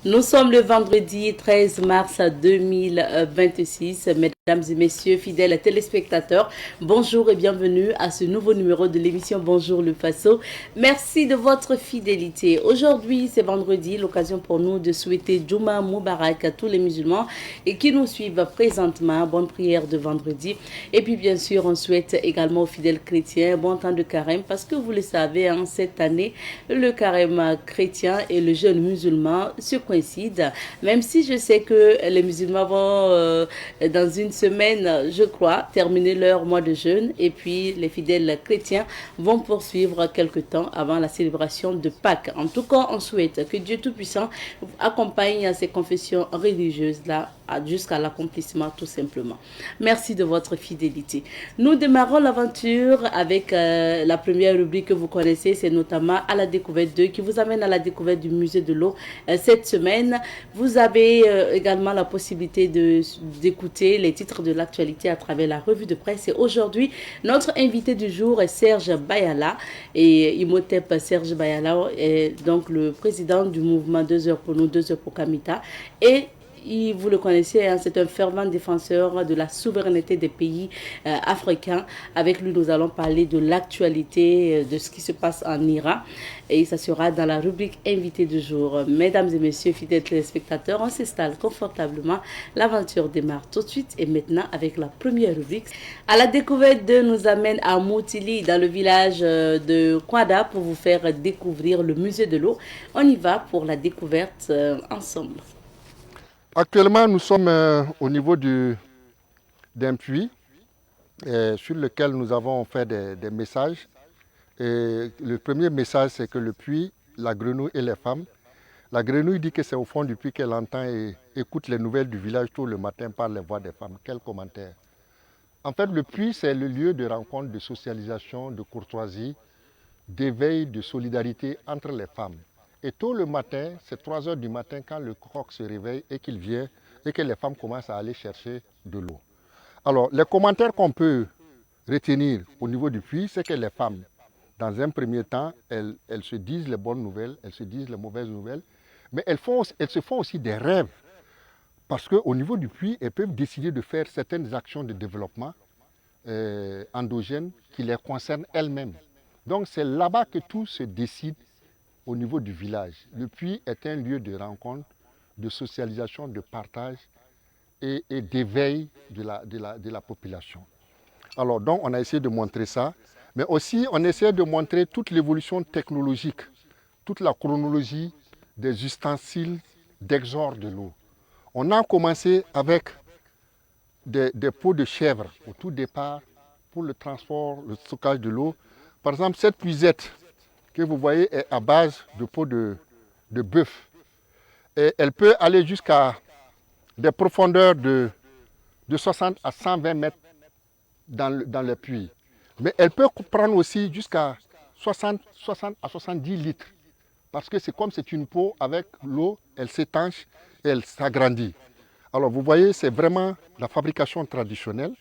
Nous sommes le vendredi 13 mars 2026. Mesdames et messieurs, fidèles téléspectateurs, bonjour et bienvenue à ce nouveau numéro de l'émission Bonjour le Faso. Merci de votre fidélité. Aujourd'hui, c'est vendredi, l'occasion pour nous de souhaiter Juma Moubarak à tous les musulmans et qui nous suivent présentement. Bonne prière de vendredi. Et puis, bien sûr, on souhaite également aux fidèles chrétiens bon temps de carême parce que vous le savez, cette année, le carême chrétien et le jeûne musulman se coïncident. Même si je sais que les musulmans vont, dans une semaine, je crois, terminer leur mois de jeûne et puis les fidèles chrétiens vont poursuivre quelque temps avant la célébration de Pâques. En tout cas, on souhaite que Dieu Tout-Puissant accompagne ces confessions religieuses-là jusqu'à l'accomplissement tout simplement. Merci de votre fidélité. Nous démarrons l'aventure avec la première rubrique que vous connaissez, c'est notamment à la découverte 2 qui vous amène à la découverte du musée de l'eau cette semaine. Vous avez également la possibilité d'écouter les titres de l'actualité à travers la revue de presse. Et aujourd'hui, notre invité du jour est Serge Bayala et Imhotep Serge Bayala est donc le président du mouvement 2 heures pour nous, 2 heures pour Kamita et vous le connaissez, hein, c'est un fervent défenseur de la souveraineté des pays africains. Avec lui, nous allons parler de l'actualité, de ce qui se passe en Iran. Et ça sera dans la rubrique invité du jour. Mesdames et messieurs, fidèles téléspectateurs, on s'installe confortablement. L'aventure démarre tout de suite et maintenant avec la première rubrique. À la découverte de nous amène à Moutili, dans le village de Kwada, pour vous faire découvrir le musée de l'eau. On y va pour la découverte ensemble. Actuellement, nous sommes au niveau d'un puits sur lequel nous avons fait des messages. Et le premier message, c'est que le puits, la grenouille et les femmes. La grenouille dit que c'est au fond du puits qu'elle entend et écoute les nouvelles du village tout le matin par les voix des femmes. Quel commentaire! En fait, le puits, c'est le lieu de rencontre, de socialisation, de courtoisie, d'éveil, de solidarité entre les femmes. Et tôt le matin, c'est 3 heures du matin quand le coq se réveille et qu'il vient et que les femmes commencent à aller chercher de l'eau. Alors, les commentaires qu'on peut retenir au niveau du puits, c'est que les femmes, dans un premier temps, elles se disent les bonnes nouvelles, elles se disent les mauvaises nouvelles, mais elles se font aussi des rêves. Parce qu'au niveau du puits, elles peuvent décider de faire certaines actions de développement endogènes qui les concernent elles-mêmes. Donc c'est là-bas que tout se décide au niveau du village. Le puits est un lieu de rencontre, de socialisation, de partage et d'éveil de la population. Alors donc on a essayé de montrer ça, mais aussi on essaie de montrer toute l'évolution technologique, toute la chronologie des ustensiles d'exor de l'eau. On a commencé avec des pots de chèvre au tout départ pour le transport, le stockage de l'eau. Par exemple, cette puisette que vous voyez est à base de peau de bœuf. Et elle peut aller jusqu'à des profondeurs de 60 à 120 mètres dans le puits. Mais elle peut prendre aussi jusqu'à 60 à 70 litres. Parce que c'est comme c'est une peau avec l'eau, elle s'étanche et elle s'agrandit. Alors vous voyez, c'est vraiment la fabrication traditionnelle.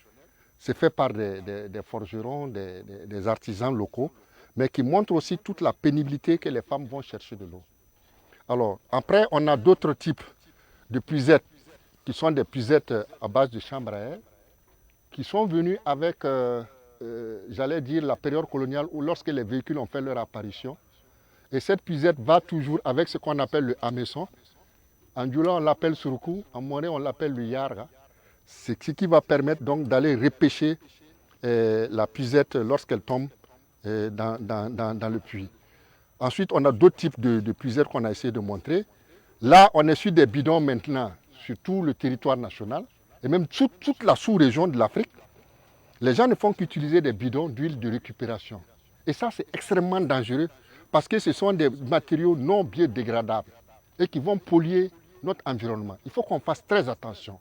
C'est fait par des forgerons, des artisans locaux, mais qui montre aussi toute la pénibilité que les femmes vont chercher de l'eau. Alors, après, on a d'autres types de puisettes, qui sont des puisettes à base de chambre à air, qui sont venues avec, j'allais dire, la période coloniale, où lorsque les véhicules ont fait leur apparition. Et cette puisette va toujours avec ce qu'on appelle le hameçon. En Djoula, on l'appelle surkou, en Moré, on l'appelle le yarga. C'est ce qui va permettre donc d'aller repêcher la puisette lorsqu'elle tombe dans le puits. Ensuite, on a d'autres types de puisettes qu'on a essayé de montrer. Là, on est sur des bidons maintenant sur tout le territoire national et même toute la sous-région de l'Afrique. Les gens ne font qu'utiliser des bidons d'huile de récupération. Et ça, c'est extrêmement dangereux parce que ce sont des matériaux non biodégradables et qui vont polluer notre environnement. Il faut qu'on fasse très attention.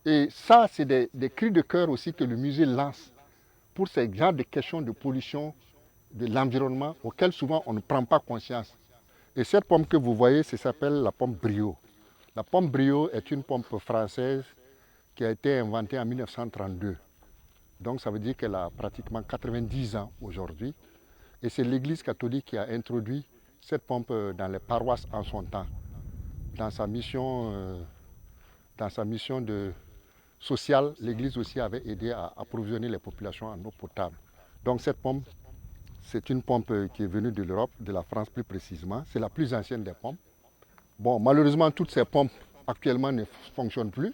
Et ça, c'est des cris de cœur aussi que le musée lance pour ces genres de questions de pollution de l'environnement auxquelles souvent on ne prend pas conscience. Et cette pomme que vous voyez, ça s'appelle la pomme Brio. La pomme Brio est une pomme française qui a été inventée en 1932. Donc ça veut dire qu'elle a pratiquement 90 ans aujourd'hui. Et c'est l'Église catholique qui a introduit cette pomme dans les paroisses en son temps. dans sa mission, de sociale, l'Église aussi avait aidé à approvisionner les populations en eau potable. Donc cette pompe, c'est une pompe qui est venue de l'Europe, de la France plus précisément. C'est la plus ancienne des pompes. Bon, malheureusement, toutes ces pompes actuellement ne fonctionnent plus.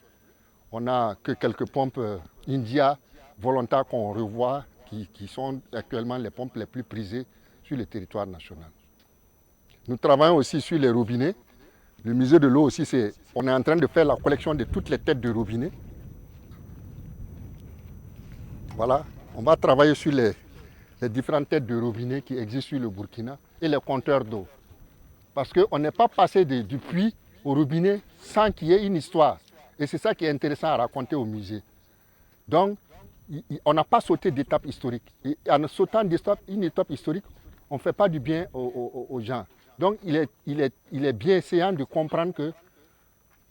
On n'a que quelques pompes India volontaires qu'on revoit, qui sont actuellement les pompes les plus prisées sur le territoire national. Nous travaillons aussi sur les robinets. Le musée de l'eau aussi, on est en train de faire la collection de toutes les têtes de robinet. Voilà, on va travailler sur les différentes têtes de robinet qui existent sur le Burkina et les compteurs d'eau. Parce qu'on n'est pas passé du puits au robinet sans qu'il y ait une histoire. Et c'est ça qui est intéressant à raconter au musée. Donc, on n'a pas sauté d'étape historique. Et en sautant une étape historique, on ne fait pas du bien aux gens. Donc, il est bien essayant de comprendre qu'il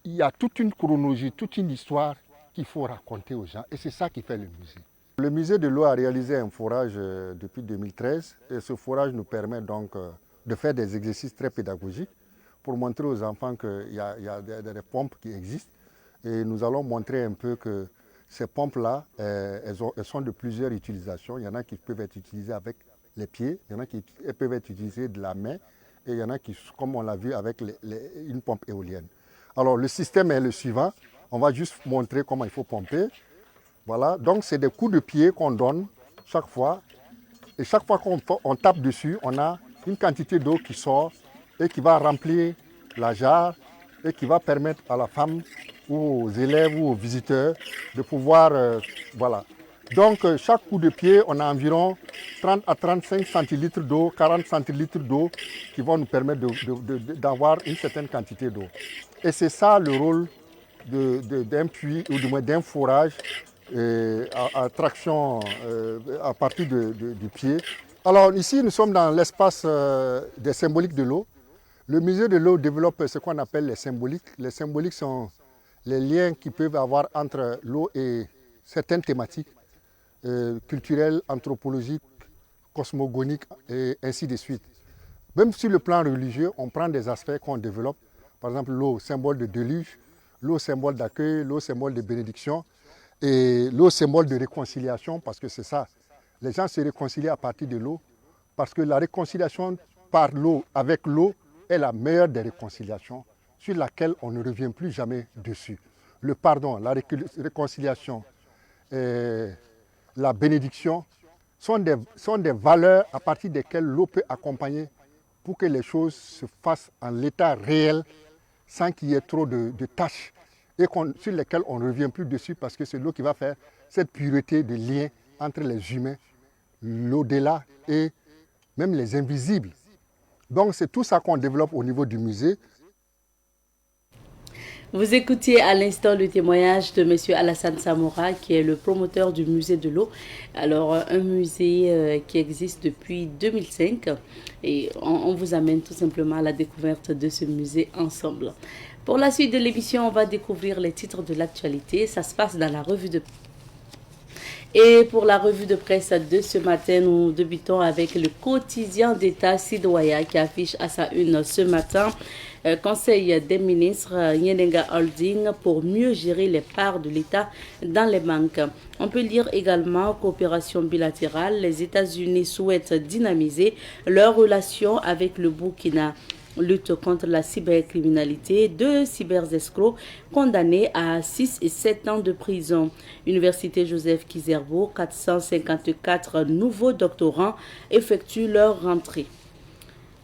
y a toute une chronologie, toute une histoire qu'il faut raconter aux gens. Et c'est ça qui fait le musée. Le musée de l'eau a réalisé un forage depuis 2013. Et ce forage nous permet donc de faire des exercices très pédagogiques pour montrer aux enfants qu'il y a des pompes qui existent. Et nous allons montrer un peu que ces pompes-là, elles sont de plusieurs utilisations. Il y en a qui peuvent être utilisées avec les pieds, il y en a qui peuvent être utilisées de la main, et il y en a qui, comme on l'a vu, avec une pompe éolienne. Alors le système est le suivant. On va juste montrer comment il faut pomper. Voilà, donc c'est des coups de pied qu'on donne chaque fois. Et chaque fois qu'on tape dessus, on a une quantité d'eau qui sort et qui va remplir la jarre et qui va permettre à la femme ou aux élèves ou aux visiteurs de pouvoir, voilà. Donc chaque coup de pied, on a environ 30 à 35 centilitres d'eau, 40 centilitres d'eau qui vont nous permettre d'avoir une certaine quantité d'eau. Et c'est ça le rôle d'un puits ou du moins d'un forage à traction à partir du pied. Alors ici, nous sommes dans l'espace des symboliques de l'eau. Le musée de l'eau développe ce qu'on appelle les symboliques. Les symboliques sont les liens qu'ils peuvent avoir entre l'eau et certaines thématiques culturelles, anthropologiques, cosmogoniques et ainsi de suite. Même sur le plan religieux, on prend des aspects qu'on développe. Par exemple, l'eau, symbole de déluge, l'eau, symbole d'accueil, l'eau, symbole de bénédiction et l'eau, symbole de réconciliation, parce que c'est ça. Les gens se réconcilient à partir de l'eau, parce que la réconciliation par l'eau, avec l'eau, est la meilleure des réconciliations, sur laquelle on ne revient plus jamais dessus. Le pardon, la réconciliation, la bénédiction sont des valeurs à partir desquelles l'eau peut accompagner pour que les choses se fassent en l'état réel sans qu'il y ait trop de tâches et sur lesquelles on ne revient plus dessus parce que c'est l'eau qui va faire cette pureté de lien entre les humains, l'au-delà et même les invisibles. Donc c'est tout ça qu'on développe au niveau du musée. Vous écoutiez à l'instant le témoignage de M. Alassane Samoura, qui est le promoteur du musée de l'eau. Alors, un musée qui existe depuis 2005. Et on vous amène tout simplement à la découverte de ce musée ensemble. Pour la suite de l'émission, on va découvrir les titres de l'actualité. Ça se passe dans la revue de presse. Et pour la revue de presse de ce matin, nous débutons avec le quotidien d'État Sidoaya qui affiche à sa une ce matin Conseil des ministres Nyenenga Holding pour mieux gérer les parts de l'État dans les banques. On peut lire également coopération bilatérale. Les États-Unis souhaitent dynamiser leurs relations avec le Burkina. Lutte contre la cybercriminalité, 2 cyberescrocs condamnés à 6 et 7 ans de prison. Université Joseph Kizerbo, 454 nouveaux doctorants effectuent leur rentrée.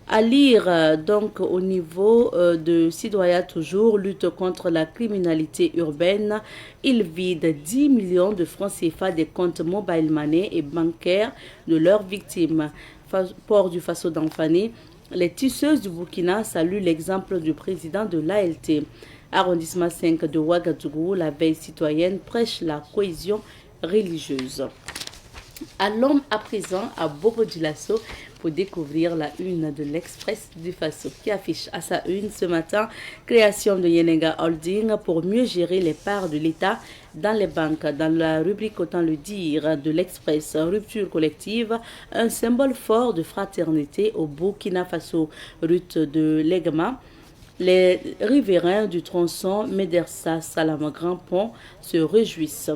À lire donc au niveau de Sidoaya toujours, lutte contre la criminalité urbaine. Ils vident 10 millions de francs CFA des comptes mobile money et bancaires de leurs victimes. Port du Faso d'Anfani. Les tisseuses du Burkina saluent l'exemple du président de l'ALT. Arrondissement 5 de Ouagadougou, la veille citoyenne prêche la cohésion religieuse. Allons à présent à Bobo Dioulasso pour découvrir la une de l'Express du Faso qui affiche à sa une ce matin création de Nyenenga Holding pour mieux gérer les parts de l'État dans les banques. Dans la rubrique Autant le dire de l'Express, rupture collective, un symbole fort de fraternité au Burkina Faso, Ruth de Legma. Les riverains du tronçon Medersa-Salam-Grand-Pont se réjouissent.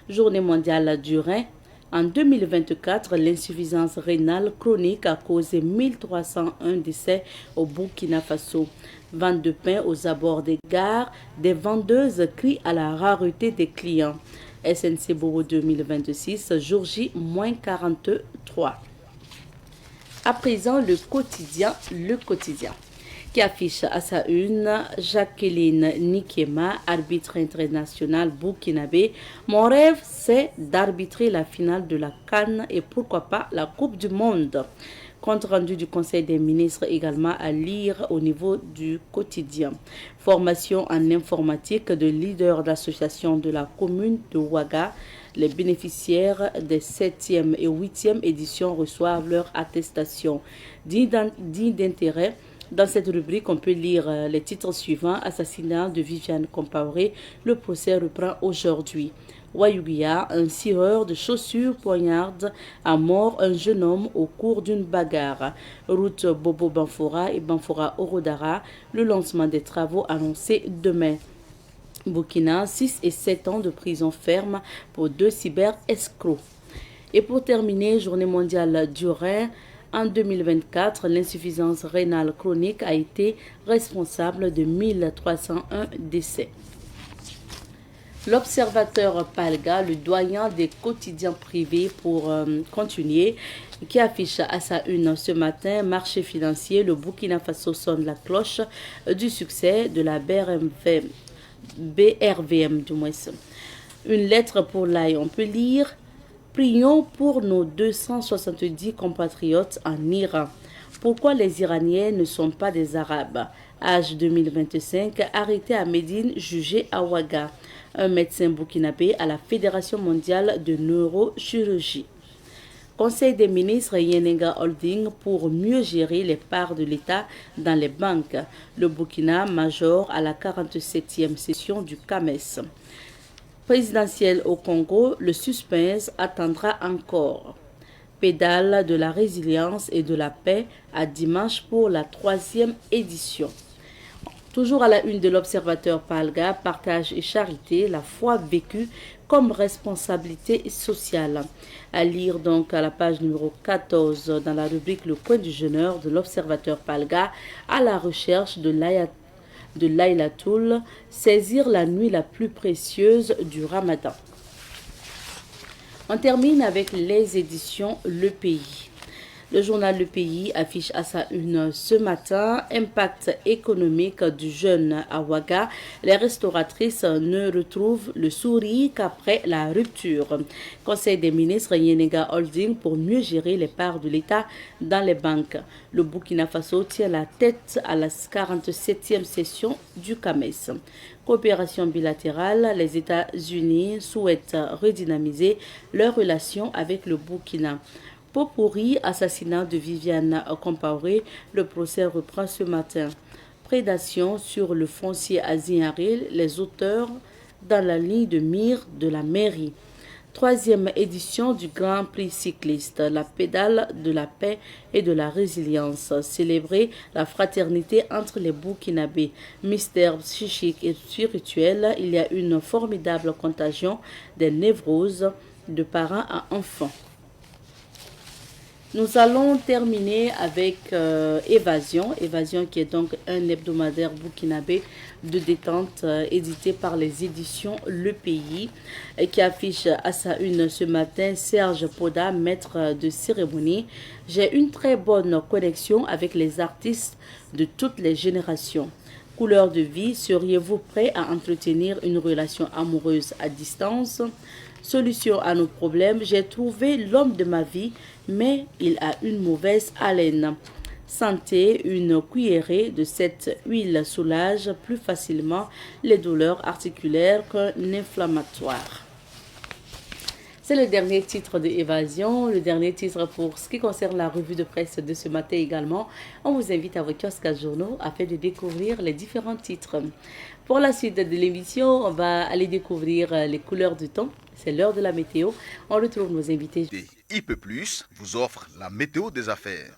Journée mondiale du rein. En 2024, l'insuffisance rénale chronique a causé 1301 décès au Burkina Faso. Vente de pain aux abords des gares, des vendeuses crient à la rareté des clients. SNC Bourg 2026, jour J, moins 43. À présent, le quotidien, qui affiche à sa une Jacqueline Nikema, arbitre international burkinabé. Mon rêve, c'est d'arbitrer la finale de la CAN et pourquoi pas la Coupe du Monde. Compte rendu du Conseil des ministres également à lire au niveau du quotidien. Formation en informatique de leaders d'association de la commune de Ouaga. Les bénéficiaires des 7e et 8e éditions reçoivent leur attestation d'intérêt. Dans cette rubrique, on peut lire les titres suivants. Assassinat de Viviane Compaoré. Le procès reprend aujourd'hui. Wayugia, un cireur de chaussures poignarde à mort un jeune homme au cours d'une bagarre. Route Bobo Banfora et Banfora Orodara, le lancement des travaux annoncés demain. Burkina, 6 et 7 ans de prison ferme pour 2 cyber-escrocs. Et pour terminer, journée mondiale du rein. En 2024, l'insuffisance rénale chronique a été responsable de 1301 décès. L'observateur Palga, le doyen des quotidiens privés pour continuer, qui affiche à sa une ce matin, marché financier, le Burkina Faso sonne la cloche du succès de la BRVM du moins. Une lettre pour l'AI, on peut lire « Prions pour nos 270 compatriotes en Iran. Pourquoi les Iraniens ne sont pas des Arabes ?» Âge 2025, arrêté à Médine, jugé à Ouaga. Un médecin burkinabé à la Fédération mondiale de neurochirurgie. Conseil des ministres Yenenga Holding pour mieux gérer les parts de l'État dans les banques. Le Burkina major à la 47e session du CAMES. Présidentielle au Congo, le suspense attendra encore. Pédale de la résilience et de la paix à dimanche pour la 3e édition. Toujours à la une de l'Observateur Palga, partage et charité, la foi vécue comme responsabilité sociale. À lire donc à la page numéro 14 dans la rubrique Le coin du jeûneur de l'Observateur Palga, à la recherche de Laylatul, saisir la nuit la plus précieuse du Ramadan. On termine avec les éditions Le Pays. Le journal Le Pays affiche à sa une ce matin impact économique du jeûne à Ouaga. Les restauratrices ne retrouvent le sourire qu'après la rupture. Conseil des ministres Yenenga Holding pour mieux gérer les parts de l'État dans les banques. Le Burkina Faso tient la tête à la 47e session du CAMES. Coopération bilatérale, les États-Unis souhaitent redynamiser leurs relations avec le Burkina. Potpourri, assassinat de Viviane Compaoré, le procès reprend ce matin. Prédation sur le foncier Azinaril, les auteurs dans la ligne de mire de la mairie. 3e édition du Grand Prix cycliste, la pédale de la paix et de la résilience. Célébrer la fraternité entre les Burkinabés. Mystère psychique et spirituel, il y a une formidable contagion des névroses de parents à enfants. Nous allons terminer avec Évasion qui est donc un hebdomadaire burkinabé de détente édité par les éditions Le Pays qui affiche à sa une ce matin Serge Poda, maître de cérémonie. J'ai une très bonne connexion avec les artistes de toutes les générations. Couleur de vie, seriez-vous prêt à entretenir une relation amoureuse à distance? Solution à nos problèmes, j'ai trouvé l'homme de ma vie, mais il a une mauvaise haleine. Santé, une cuillerée de cette huile soulage plus facilement les douleurs articulaires qu'un inflammatoire. C'est le dernier titre de Évasion, le dernier titre pour ce qui concerne la revue de presse de ce matin également. On vous invite à vos kiosques à journaux afin de découvrir les différents titres. Pour la suite de l'émission, on va aller découvrir les couleurs du temps. C'est l'heure de la météo. On retrouve nos invités. IP+ vous offre la météo des affaires.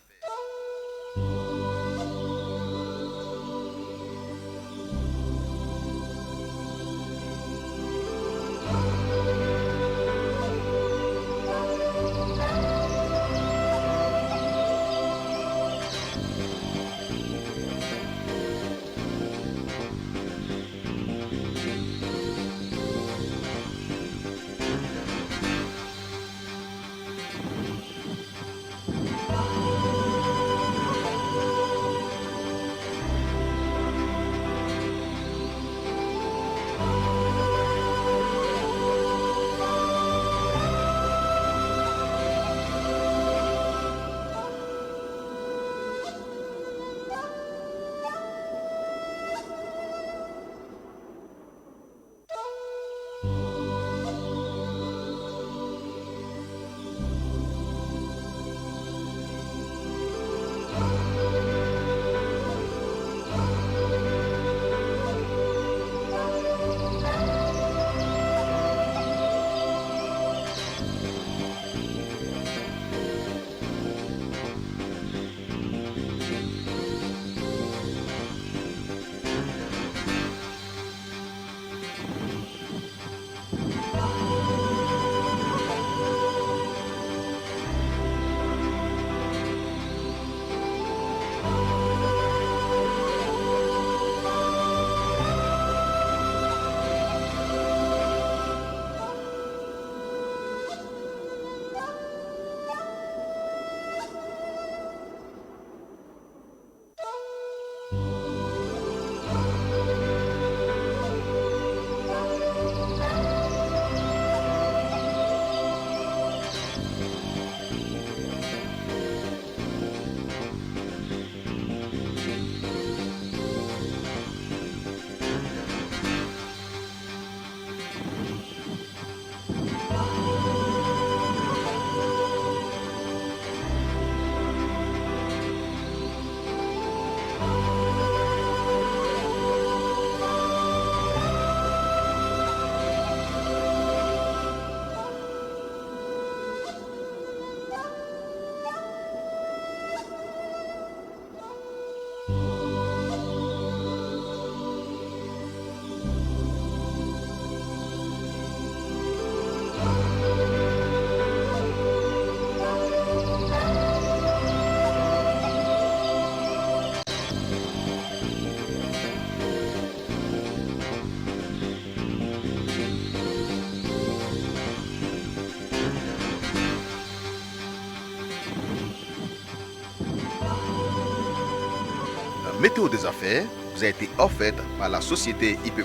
météo des affaires vous a été offerte par la société IP+,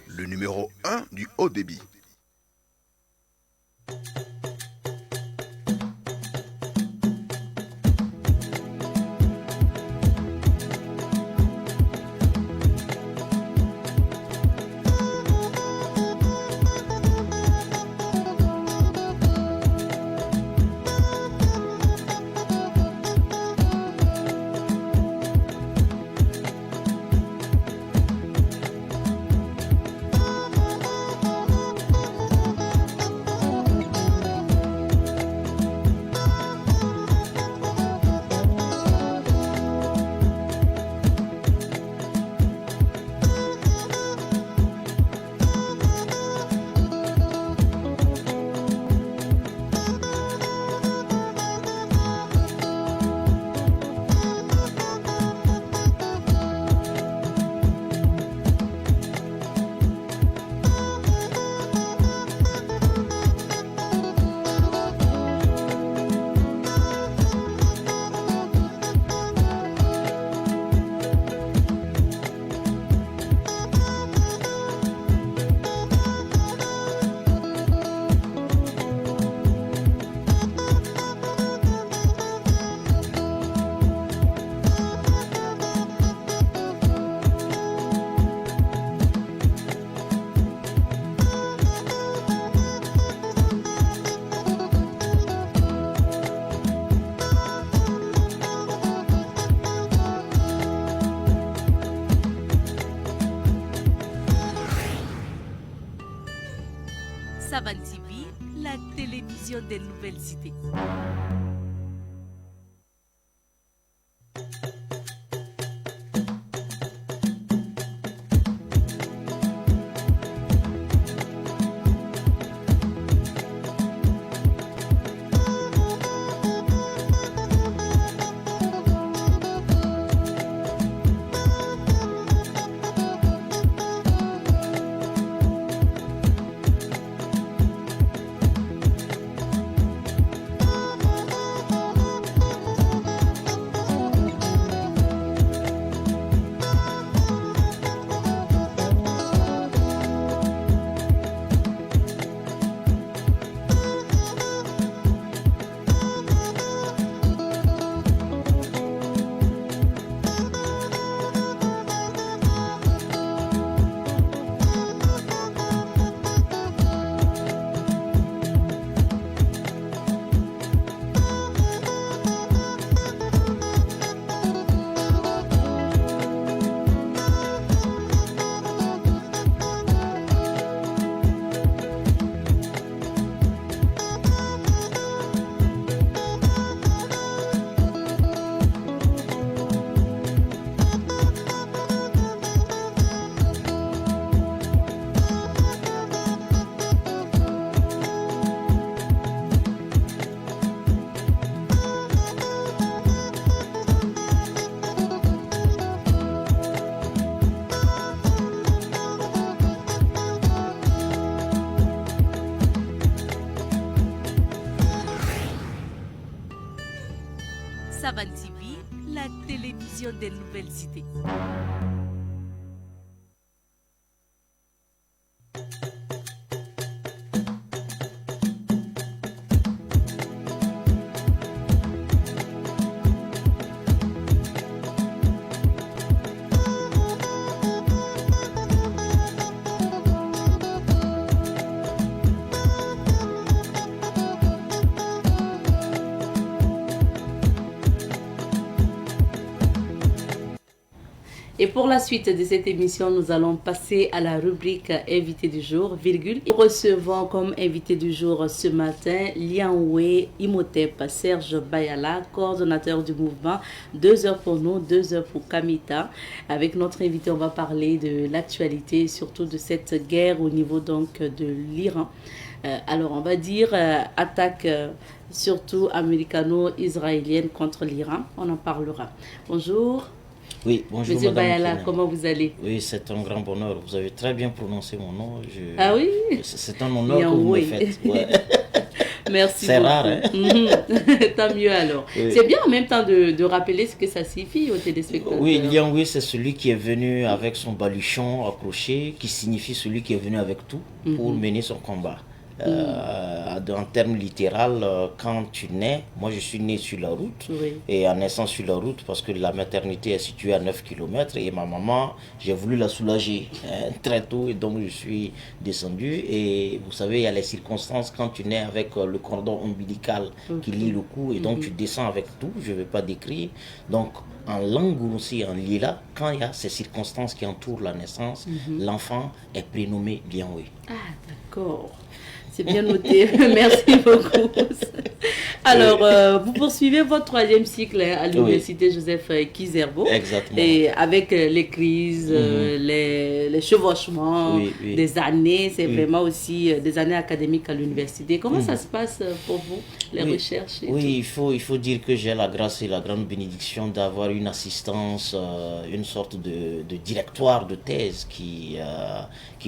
le numéro 1 du haut débit. Savan TV, la télévision des nouvelles idées. Savan TV, la télévision des nouvelles idées. Et pour la suite de cette émission, nous allons passer à la rubrique invité du jour, virgule. Nous recevons comme invité du jour ce matin Lianwe Imhotep Serge Bayala, coordonnateur du mouvement 2 heures pour nous, 2 heures pour Kamita. Avec notre invité, on va parler de l'actualité, surtout de cette guerre au niveau donc de l'Iran. Alors on va dire attaque surtout américano-israélienne contre l'Iran. On en parlera. Bonjour. Oui, bonjour Monsieur Madame Bayala, Kina. comment vous allez? Oui, c'est un grand bonheur. Vous avez très bien prononcé mon nom. Ah oui? C'est un honneur que vous me faites. Ouais. Merci C'est beaucoup. rare, hein? Tant mieux alors. Oui. C'est bien en même temps de rappeler ce que ça signifie aux téléspectateurs. Oui, Liangui, c'est celui qui est venu avec son baluchon accroché, qui signifie celui qui est venu avec tout pour mener son combat. En termes littéral, quand tu nais, moi je suis né sur la route, Oui. et en naissant sur la route, parce que la maternité est située à 9 km, et ma maman, j'ai voulu la soulager très tôt, et donc je suis descendu. Et vous savez, il y a les circonstances quand tu nais avec le cordon ombilical qui lie le cou, et donc tu descends avec tout, je ne vais pas décrire. Donc en langue aussi, en lila, quand il y a ces circonstances qui entourent la naissance, l'enfant est prénommé Liangui. Ah, d'accord. C'est bien noté. Merci beaucoup. Alors, vous poursuivez votre 3e cycle à l'université Joseph Kizerbo. Exactement. Et avec les crises, les chevauchements des années, c'est vraiment aussi des années académiques à l'université. Comment ça se passe pour vous, les recherches Oui, il faut dire que j'ai la grâce et la grande bénédiction d'avoir une assistance, une sorte de directoire de thèse qui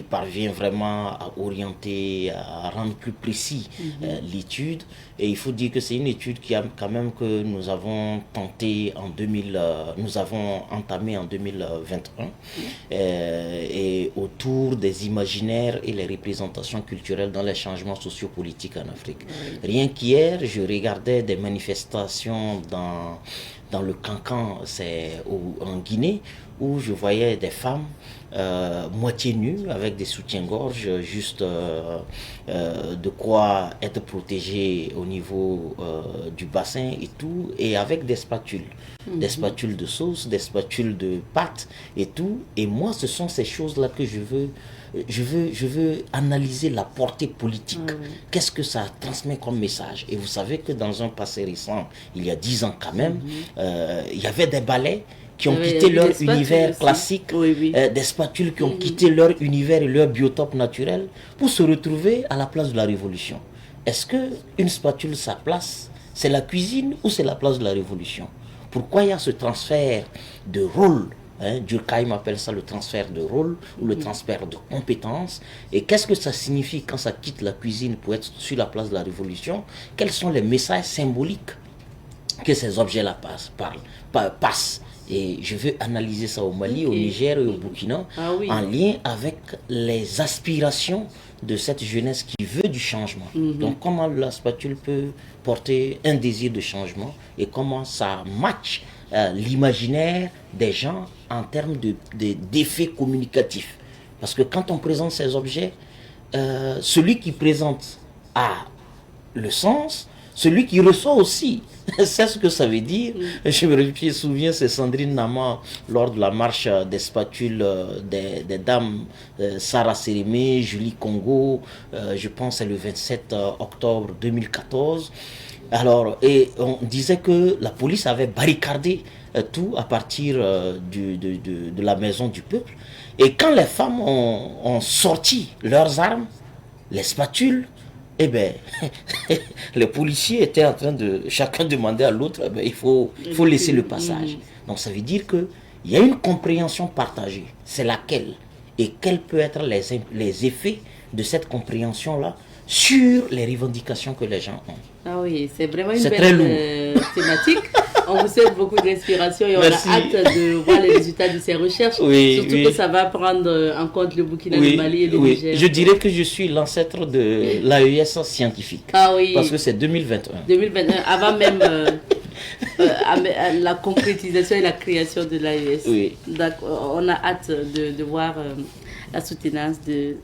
parvient vraiment à orienter, à rendre plus précis l'étude. Et il faut dire que c'est une étude que nous avons tenté nous avons entamé en 2021 et autour des imaginaires et les représentations culturelles dans les changements sociopolitiques en Afrique. Rien qu'hier, je regardais des manifestations dans le Cancan, c'est en Guinée, où je voyais des femmes moitié nues avec des soutiens-gorge, juste de quoi être protégées au niveau du bassin et tout, et avec des spatules, des spatules de sauce, des spatules de pâtes et tout. Et moi, ce sont ces choses-là que je veux analyser la portée politique. Qu'est-ce que ça transmet comme message? Et vous savez que dans un passé récent, il y a 10 ans quand même, il y avait des ballets qui ont quitté leur univers classique, des spatules qui ont quitté leur univers et leur biotope naturel pour se retrouver à la place de la révolution. Est-ce qu'une spatule, sa place, c'est la cuisine ou c'est la place de la révolution? Pourquoi il y a ce transfert de rôle? Durkheim appelle ça le transfert de rôle ou le transfert de compétences. Et qu'est-ce que ça signifie quand ça quitte la cuisine pour être sur la place de la révolution? Quels sont les messages symboliques que ces objets-là passent? Et je veux analyser ça au Mali, au Niger et au Burkina, en lien avec les aspirations de cette jeunesse qui veut du changement. Donc comment la spatule peut porter un désir de changement et comment ça match l'imaginaire des gens en termes d'effets communicatifs. Parce que quand on présente ces objets, celui qui présente a le sens, celui qui reçoit aussi, c'est ce que ça veut dire. Je me souviens, c'est Sandrine Nama, lors de la marche des spatules des dames, Sarah Sérimé, Julie Congo, je pense c'est le 27 octobre 2014. Alors, et on disait que la police avait barricadé tout à partir de la maison du peuple. Et quand les femmes ont sorti leurs armes, les spatules, eh bien, les policiers étaient en train de chacun demander à l'autre, il faut laisser le passage. Donc ça veut dire qu'il y a une compréhension partagée. C'est laquelle? Et quels peuvent être les effets de cette compréhension-là sur les revendications que les gens ont? Ah oui, c'est vraiment une belle thématique. On vous souhaite beaucoup d'inspiration et on a hâte de voir les résultats de ces recherches. Surtout que ça va prendre en compte le Burkina, le Mali et le Niger. Je dirais que je suis l'ancêtre de l'AES scientifique. Ah oui. Parce que c'est 2021. 2021, avant même la concrétisation et la création de l'AES. Oui. On a hâte de voir la soutenance de...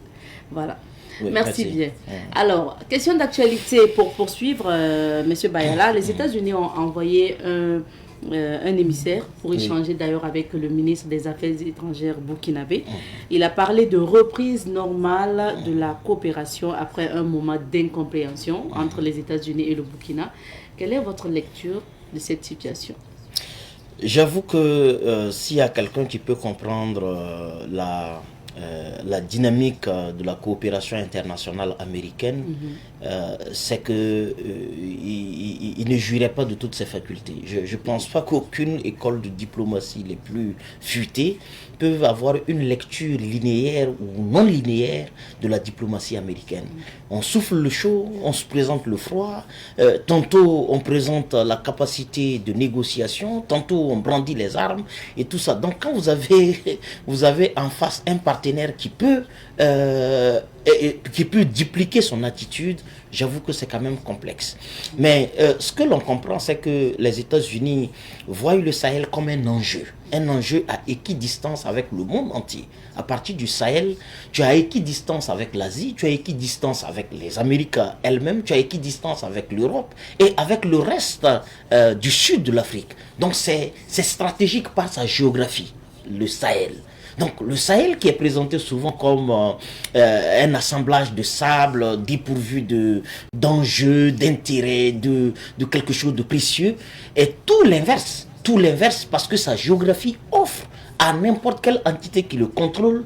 Voilà. Oui, merci bien. Alors, question d'actualité pour poursuivre, M. Bayala. Les États-Unis ont envoyé un émissaire pour échanger d'ailleurs avec le ministre des Affaires étrangères burkinabé. Il a parlé de reprise normale de la coopération après un moment d'incompréhension entre les États-Unis et le Burkina. Quelle est votre lecture de cette situation? J'avoue que s'il y a quelqu'un qui peut comprendre la dynamique de la coopération internationale américaine, c'est que il ne jouirait pas de toutes ses facultés. Je ne pense pas qu'aucune école de diplomatie les plus futées peuvent avoir une lecture linéaire ou non linéaire de la diplomatie américaine. On souffle le chaud, on se présente le froid, tantôt on présente la capacité de négociation, tantôt on brandit les armes et tout ça. Donc quand vous avez en face un partenaire qui peut dupliquer son attitude, j'avoue que c'est quand même complexe. Mais ce que l'on comprend, c'est que les États-Unis voient le Sahel comme un enjeu à équidistance avec le monde entier. À partir du Sahel, tu as équidistance avec l'Asie, tu as équidistance avec les Amériques elles-mêmes, tu as équidistance avec l'Europe et avec le reste du sud de l'Afrique. Donc c'est stratégique par sa géographie, le Sahel. Donc le Sahel qui est présenté souvent comme un assemblage de sable dépourvu d'enjeux, d'intérêts, de quelque chose de précieux, est tout l'inverse parce que sa géographie offre à n'importe quelle entité qui le contrôle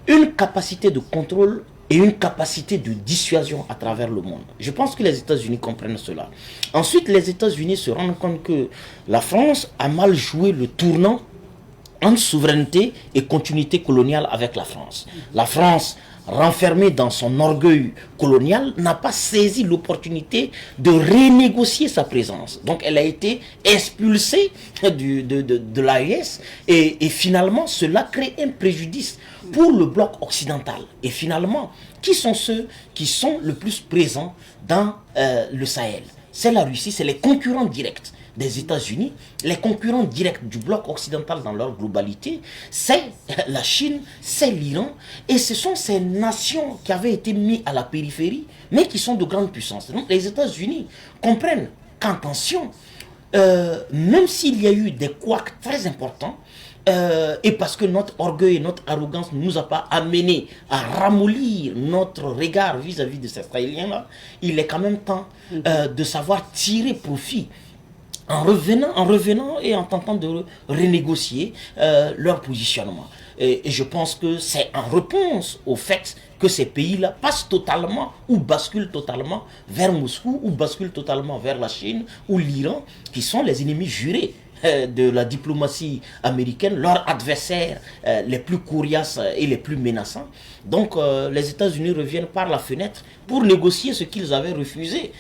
une capacité de contrôle et une capacité de dissuasion à travers le monde. Je pense que les États-Unis comprennent cela. Ensuite, les États-Unis se rendent compte que la France a mal joué le tournant entre souveraineté et continuité coloniale avec la France. La France, renfermée dans son orgueil colonial, n'a pas saisi l'opportunité de renégocier sa présence. Donc elle a été expulsée de l'AES et finalement cela crée un préjudice pour le bloc occidental. Et finalement, qui sont ceux qui sont le plus présents dans le Sahel? C'est la Russie, c'est les concurrents directs des États-Unis, les concurrents directs du bloc occidental dans leur globalité, c'est la Chine, c'est l'Iran, et ce sont ces nations qui avaient été mises à la périphérie, mais qui sont de grandes puissances. Donc les États-Unis comprennent qu'en tension, même s'il y a eu des couacs très importants, et parce que notre orgueil et notre arrogance ne nous a pas amené à ramollir notre regard vis-à-vis de ces Israéliens-là, il est quand même temps de savoir tirer profit en revenant et en tentant de renégocier leur positionnement. Et je pense que c'est en réponse au fait que ces pays-là passent totalement ou basculent totalement vers Moscou ou basculent totalement vers la Chine ou l'Iran, qui sont les ennemis jurés de la diplomatie américaine, leurs adversaires les plus coriaces et les plus menaçants. Donc les États-Unis reviennent par la fenêtre pour négocier ce qu'ils avaient refusé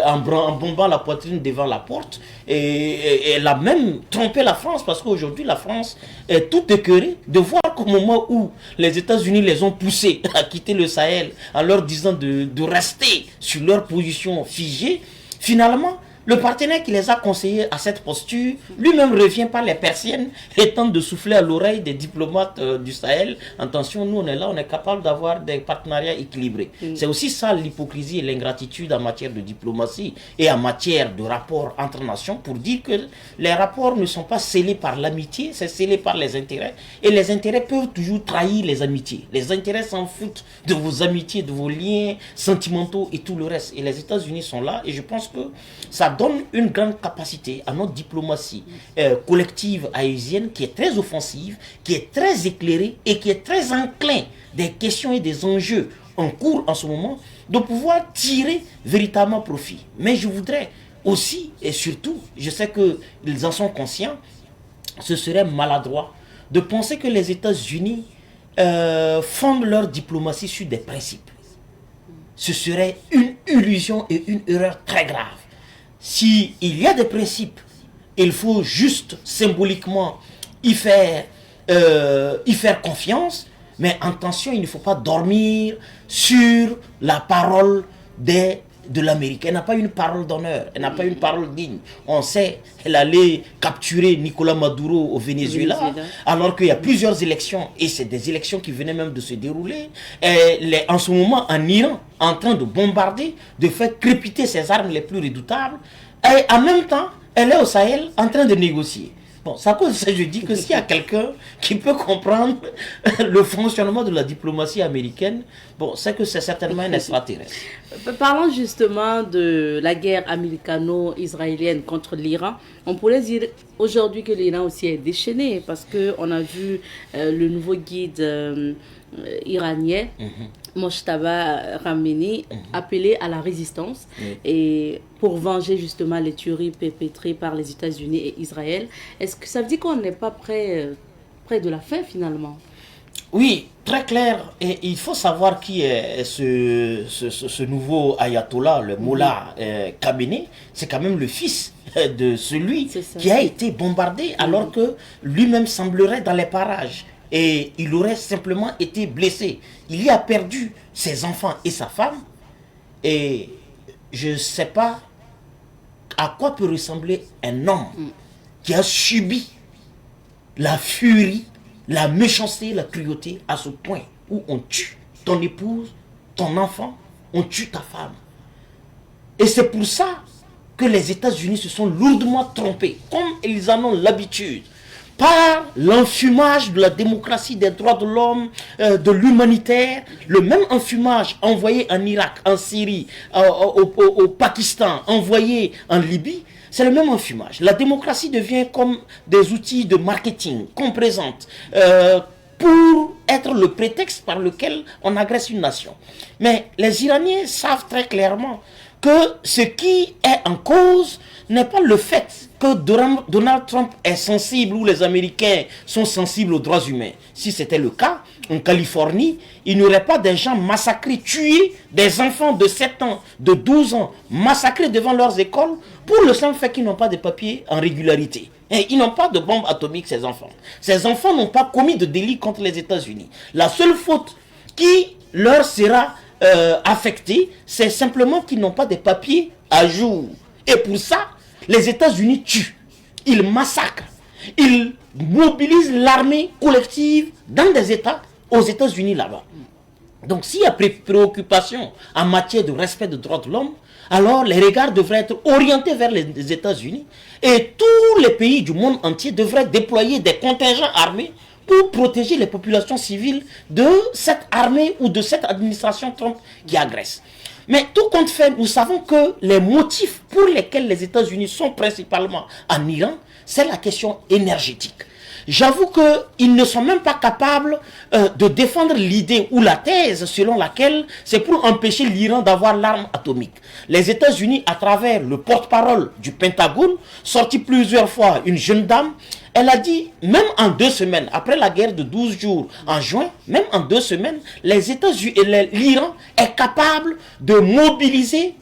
en bombant la poitrine devant la porte, et elle a même trompé la France, parce qu'aujourd'hui la France est tout écœurée de voir qu'au moment où les États-Unis les ont poussés à quitter le Sahel en leur disant de rester sur leur position figée, finalement le partenaire qui les a conseillés à cette posture, lui-même revient par les persiennes et tente de souffler à l'oreille des diplomates du Sahel. Attention, nous on est là, on est capable d'avoir des partenariats équilibrés. C'est aussi ça l'hypocrisie et l'ingratitude en matière de diplomatie et en matière de rapports entre nations, pour dire que les rapports ne sont pas scellés par l'amitié, c'est scellé par les intérêts. Et les intérêts peuvent toujours trahir les amitiés. Les intérêts s'en foutent de vos amitiés, de vos liens sentimentaux et tout le reste. Et les États-Unis sont là, et je pense que ça donne une grande capacité à notre diplomatie collective haïtienne, qui est très offensive, qui est très éclairée et qui est très enclin des questions et des enjeux en cours en ce moment, de pouvoir tirer véritablement profit. Mais je voudrais aussi et surtout, je sais qu'ils en sont conscients, ce serait maladroit de penser que les États-Unis fondent leur diplomatie sur des principes. Ce serait une illusion et une erreur très grave. S'il y a des principes, il faut juste symboliquement y faire confiance, mais attention, il ne faut pas dormir sur la parole de l'Amérique. Elle n'a pas une parole d'honneur, elle n'a pas une parole digne. On sait qu'elle allait capturer Nicolas Maduro au Venezuela, alors qu'il y a plusieurs élections, et c'est des élections qui venaient même de se dérouler. Elle est en ce moment en Iran, en train de bombarder, de faire crépiter ses armes les plus redoutables, et en même temps, elle est au Sahel en train de négocier. Bon, c'est à cause de ça que je dis que s'il y a quelqu'un qui peut comprendre le fonctionnement de la diplomatie américaine, bon, c'est que c'est certainement un extraterrestre. Parlons justement de la guerre américano-israélienne contre l'Iran. On pourrait dire aujourd'hui que l'Iran aussi est déchaîné, parce qu'on a vu le nouveau guide iranien, Mojtaba Khamenei, appelé à la résistance et pour venger justement les tueries perpétrées par les États-Unis et Israël. Est-ce que ça veut dire qu'on n'est pas près de la fin finalement? Oui, très clair. Et il faut savoir qui est ce nouveau ayatollah, le Mollah Khamenei. C'est quand même le fils de celui qui a été bombardé alors que lui-même semblerait dans les parages. Et il aurait simplement été blessé. Il y a perdu ses enfants et sa femme. Et je ne sais pas à quoi peut ressembler un homme qui a subi la furie, la méchanceté, la cruauté à ce point où on tue ton épouse, ton enfant, on tue ta femme. Et c'est pour ça que les États-Unis se sont lourdement trompés, comme ils en ont l'habitude, par l'enfumage de la démocratie, des droits de l'homme, de l'humanitaire, le même enfumage envoyé en Irak, en Syrie, au Pakistan, envoyé en Libye. C'est le même enfumage. La démocratie devient comme des outils de marketing qu'on présente pour être le prétexte par lequel on agresse une nation. Mais les Iraniens savent très clairement que ce qui est en cause n'est pas le fait que Donald Trump est sensible ou les Américains sont sensibles aux droits humains. Si c'était le cas, en Californie, il n'y aurait pas des gens massacrés, tués, des enfants de 7 ans, de 12 ans, massacrés devant leurs écoles pour le simple fait qu'ils n'ont pas de papiers en régularité. Et ils n'ont pas de bombes atomiques, ces enfants. Ces enfants n'ont pas commis de délit contre les États-Unis. La seule faute qui leur sera affectée, c'est simplement qu'ils n'ont pas de papiers à jour. Et pour ça, les États-Unis tuent, ils massacrent, ils mobilisent l'armée collective dans des États, aux États-Unis là-bas. Donc s'il y a préoccupation en matière de respect des droits de l'homme, alors les regards devraient être orientés vers les États-Unis et tous les pays du monde entier devraient déployer des contingents armés pour protéger les populations civiles de cette armée ou de cette administration Trump qui agresse. Mais tout compte fait, nous savons que les motifs pour lesquels les États-Unis sont principalement en Iran, c'est la question énergétique. J'avoue qu'ils ne sont même pas capables de défendre l'idée ou la thèse selon laquelle c'est pour empêcher l'Iran d'avoir l'arme atomique. Les États-Unis, à travers le porte-parole du Pentagone, sorti plusieurs fois une jeune dame, elle a dit, même en 2 semaines, après la guerre de 12 jours en juin, même en 2 semaines, les États-Unis et l'Iran est capable de mobiliser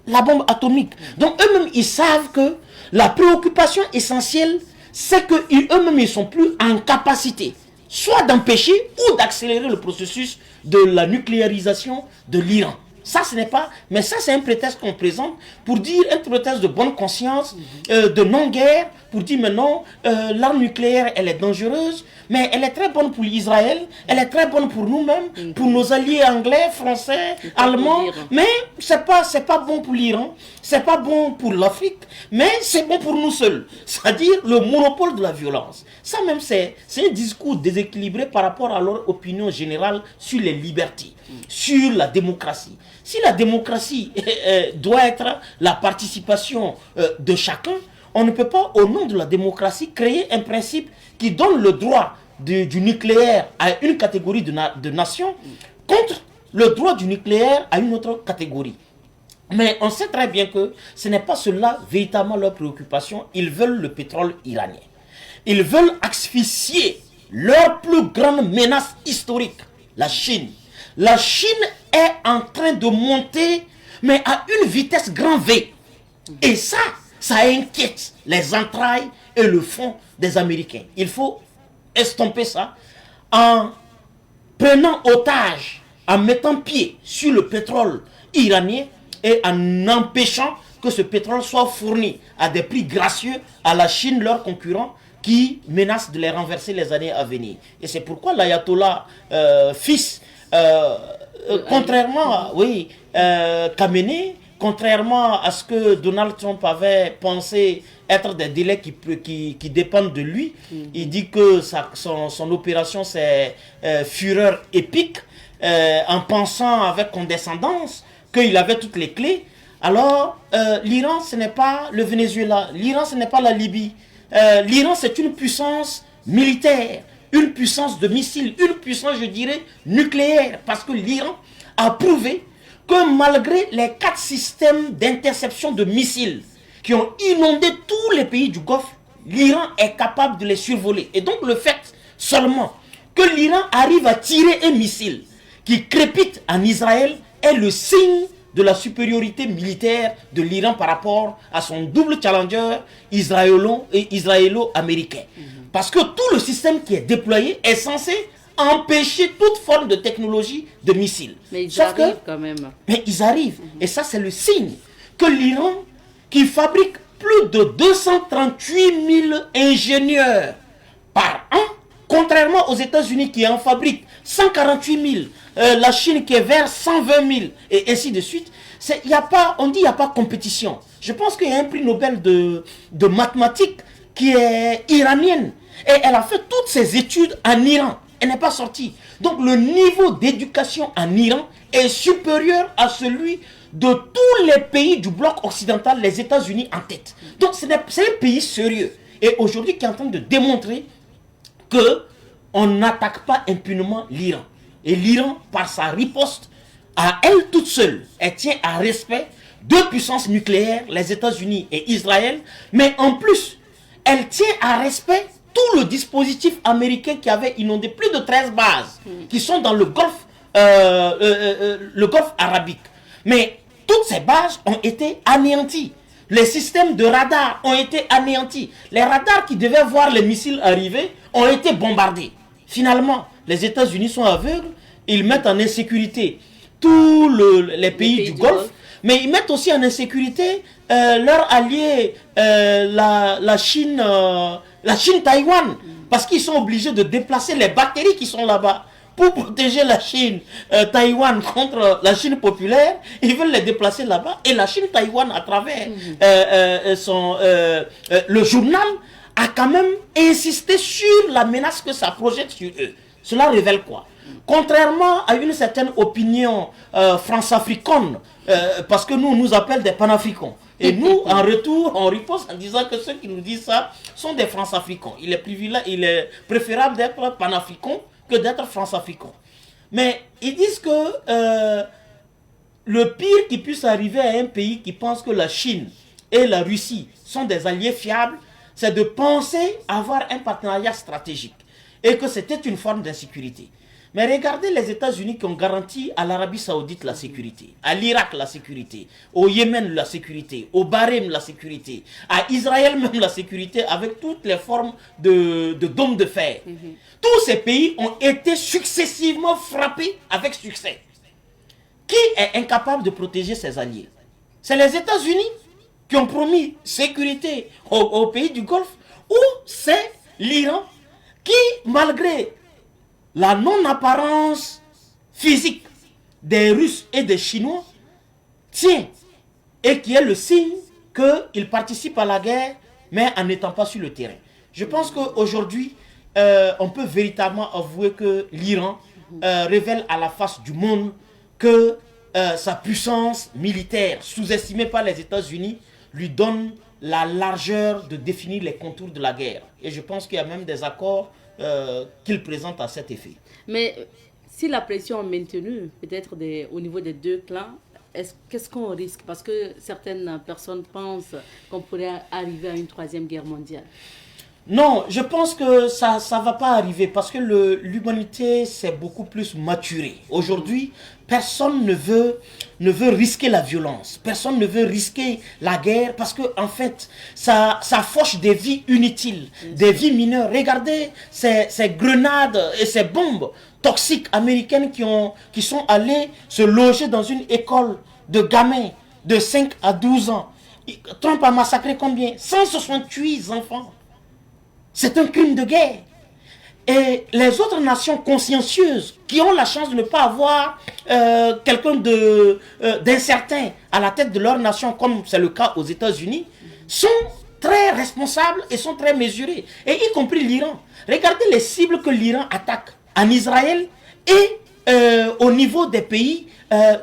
la bombe atomique. Donc eux-mêmes, ils savent que la préoccupation essentielle, c'est qu'eux-mêmes, ils ne sont plus en capacité, soit d'empêcher ou d'accélérer le processus de la nucléarisation de l'Iran. Ça, ce n'est pas... Mais ça, c'est un prétexte qu'on présente pour dire, un prétexte de bonne conscience, de non-guerre, pour dire, mais non, l'arme nucléaire, elle est dangereuse, mais elle est très bonne pour Israël, elle est très bonne pour nous-mêmes, pour nos alliés anglais, français, allemands, mais c'est pas bon pour l'Iran, c'est pas bon pour l'Afrique, mais c'est bon pour nous seuls. C'est-à-dire le monopole de la violence. Ça même, c'est un discours déséquilibré par rapport à leur opinion générale sur les libertés, sur la démocratie. Si la démocratie doit être la participation de chacun, on ne peut pas, au nom de la démocratie, créer un principe qui donne le droit du nucléaire à une catégorie de nations contre le droit du nucléaire à une autre catégorie. Mais on sait très bien que ce n'est pas cela véritablement leur préoccupation. Ils veulent le pétrole iranien. Ils veulent asphyxier leur plus grande menace historique, la Chine. La Chine est en train de monter, mais à une vitesse grand V. Et ça inquiète les entrailles et le fond des Américains. Il faut estomper ça en prenant otage, en mettant pied sur le pétrole iranien et en empêchant que ce pétrole soit fourni à des prix gracieux à la Chine, leur concurrent, qui menace de les renverser les années à venir. Et c'est pourquoi l'ayatollah fils, contrairement à Khamenei, contrairement à ce que Donald Trump avait pensé être des délais qui dépendent de lui, il dit que son opération c'est fureur épique, en pensant avec condescendance qu'il avait toutes les clés. Alors l'Iran ce n'est pas le Venezuela, l'Iran ce n'est pas la Libye, l'Iran c'est une puissance militaire, une puissance de missiles, une puissance, je dirais, nucléaire. Parce que l'Iran a prouvé que malgré les 4 systèmes d'interception de missiles qui ont inondé tous les pays du Golfe, l'Iran est capable de les survoler. Et donc le fait seulement que l'Iran arrive à tirer un missile qui crépite en Israël est le signe de la supériorité militaire de l'Iran par rapport à son double challenger israélo-américain. Parce que tout le système qui est déployé est censé empêcher toute forme de technologie de missiles. Mais ils arrivent quand même. Mais ils arrivent. Et ça, c'est le signe que l'Iran, qui fabrique plus de 238 000 ingénieurs par an, contrairement aux États-Unis qui en fabriquent 148 000, la Chine qui est vers 120 000, et ainsi de suite, on dit qu'il n'y a pas compétition. Je pense qu'il y a un prix Nobel de mathématiques qui est iranienne. Et elle a fait toutes ses études en Iran. Elle n'est pas sortie. Donc le niveau d'éducation en Iran est supérieur à celui de tous les pays du bloc occidental, les États-Unis en tête. Donc c'est un pays sérieux. Et aujourd'hui qui est en train de démontrer qu'on n'attaque pas impunément l'Iran. Et l'Iran, par sa riposte, à elle toute seule, elle tient à respect 2 puissances nucléaires, les États-Unis et Israël, mais en plus, elle tient à respect tout le dispositif américain qui avait inondé plus de 13 bases qui sont dans le Golfe arabique. Mais toutes ces bases ont été anéanties. Les systèmes de radar ont été anéantis. Les radars qui devaient voir les missiles arriver ont été bombardés. Finalement, les États-Unis sont aveugles. Ils mettent en insécurité tous les pays du Golfe. Mais ils mettent aussi en insécurité leurs alliés, la Chine, Taïwan, parce qu'ils sont obligés de déplacer les batteries qui sont là-bas pour protéger la Chine, Taïwan contre la Chine populaire. Ils veulent les déplacer là-bas. Et la Chine, Taïwan, à travers le journal, a quand même insisté sur la menace que ça projette sur eux. Cela révèle quoi? Contrairement à une certaine opinion france-africaine, parce que nous appellent des panafricains. Et nous, en retour, on riposte en disant que ceux qui nous disent ça sont des France-africains. Il est préférable d'être panafricain que d'être France-africain. Mais ils disent que le pire qui puisse arriver à un pays qui pense que la Chine et la Russie sont des alliés fiables, c'est de penser avoir un partenariat stratégique. Et que c'était une forme d'insécurité. Mais regardez les États-Unis qui ont garanti à l'Arabie Saoudite la sécurité, à l'Irak la sécurité, au Yémen la sécurité, au Bahreïn la sécurité, à Israël même la sécurité avec toutes les formes de dômes de fer. Tous ces pays ont été successivement frappés avec succès. Qui est incapable de protéger ses alliés? C'est les États-Unis qui ont promis sécurité aux pays du Golfe, ou c'est l'Iran qui, malgré la non-apparence physique des Russes et des Chinois, tient et qui est le signe qu'ils participent à la guerre, mais en n'étant pas sur le terrain. Je pense qu'aujourd'hui, on peut véritablement avouer que l'Iran révèle à la face du monde que sa puissance militaire, sous-estimée par les États-Unis, lui donne la largeur de définir les contours de la guerre. Et je pense qu'il y a même des accords qu'il présente à cet effet. Mais si la pression est maintenue, peut-être au niveau des deux clans, qu'est-ce qu'on risque? Parce que certaines personnes pensent qu'on pourrait arriver à une 3e guerre mondiale. Non, je pense que ça ne va pas arriver parce que l'humanité s'est beaucoup plus maturée. Aujourd'hui, personne ne veut risquer la violence. Personne ne veut risquer la guerre parce que en fait, ça fauche des vies inutiles, des vies mineures. Regardez ces grenades et ces bombes toxiques américaines qui sont allées se loger dans une école de gamins de 5 à 12 ans. Trump a massacré combien? 168 enfants. C'est un crime de guerre. Et les autres nations consciencieuses qui ont la chance de ne pas avoir quelqu'un d'incertain à la tête de leur nation, comme c'est le cas aux États-Unis, sont très responsables et sont très mesurés. Et y compris l'Iran. Regardez les cibles que l'Iran attaque en Israël et au niveau des pays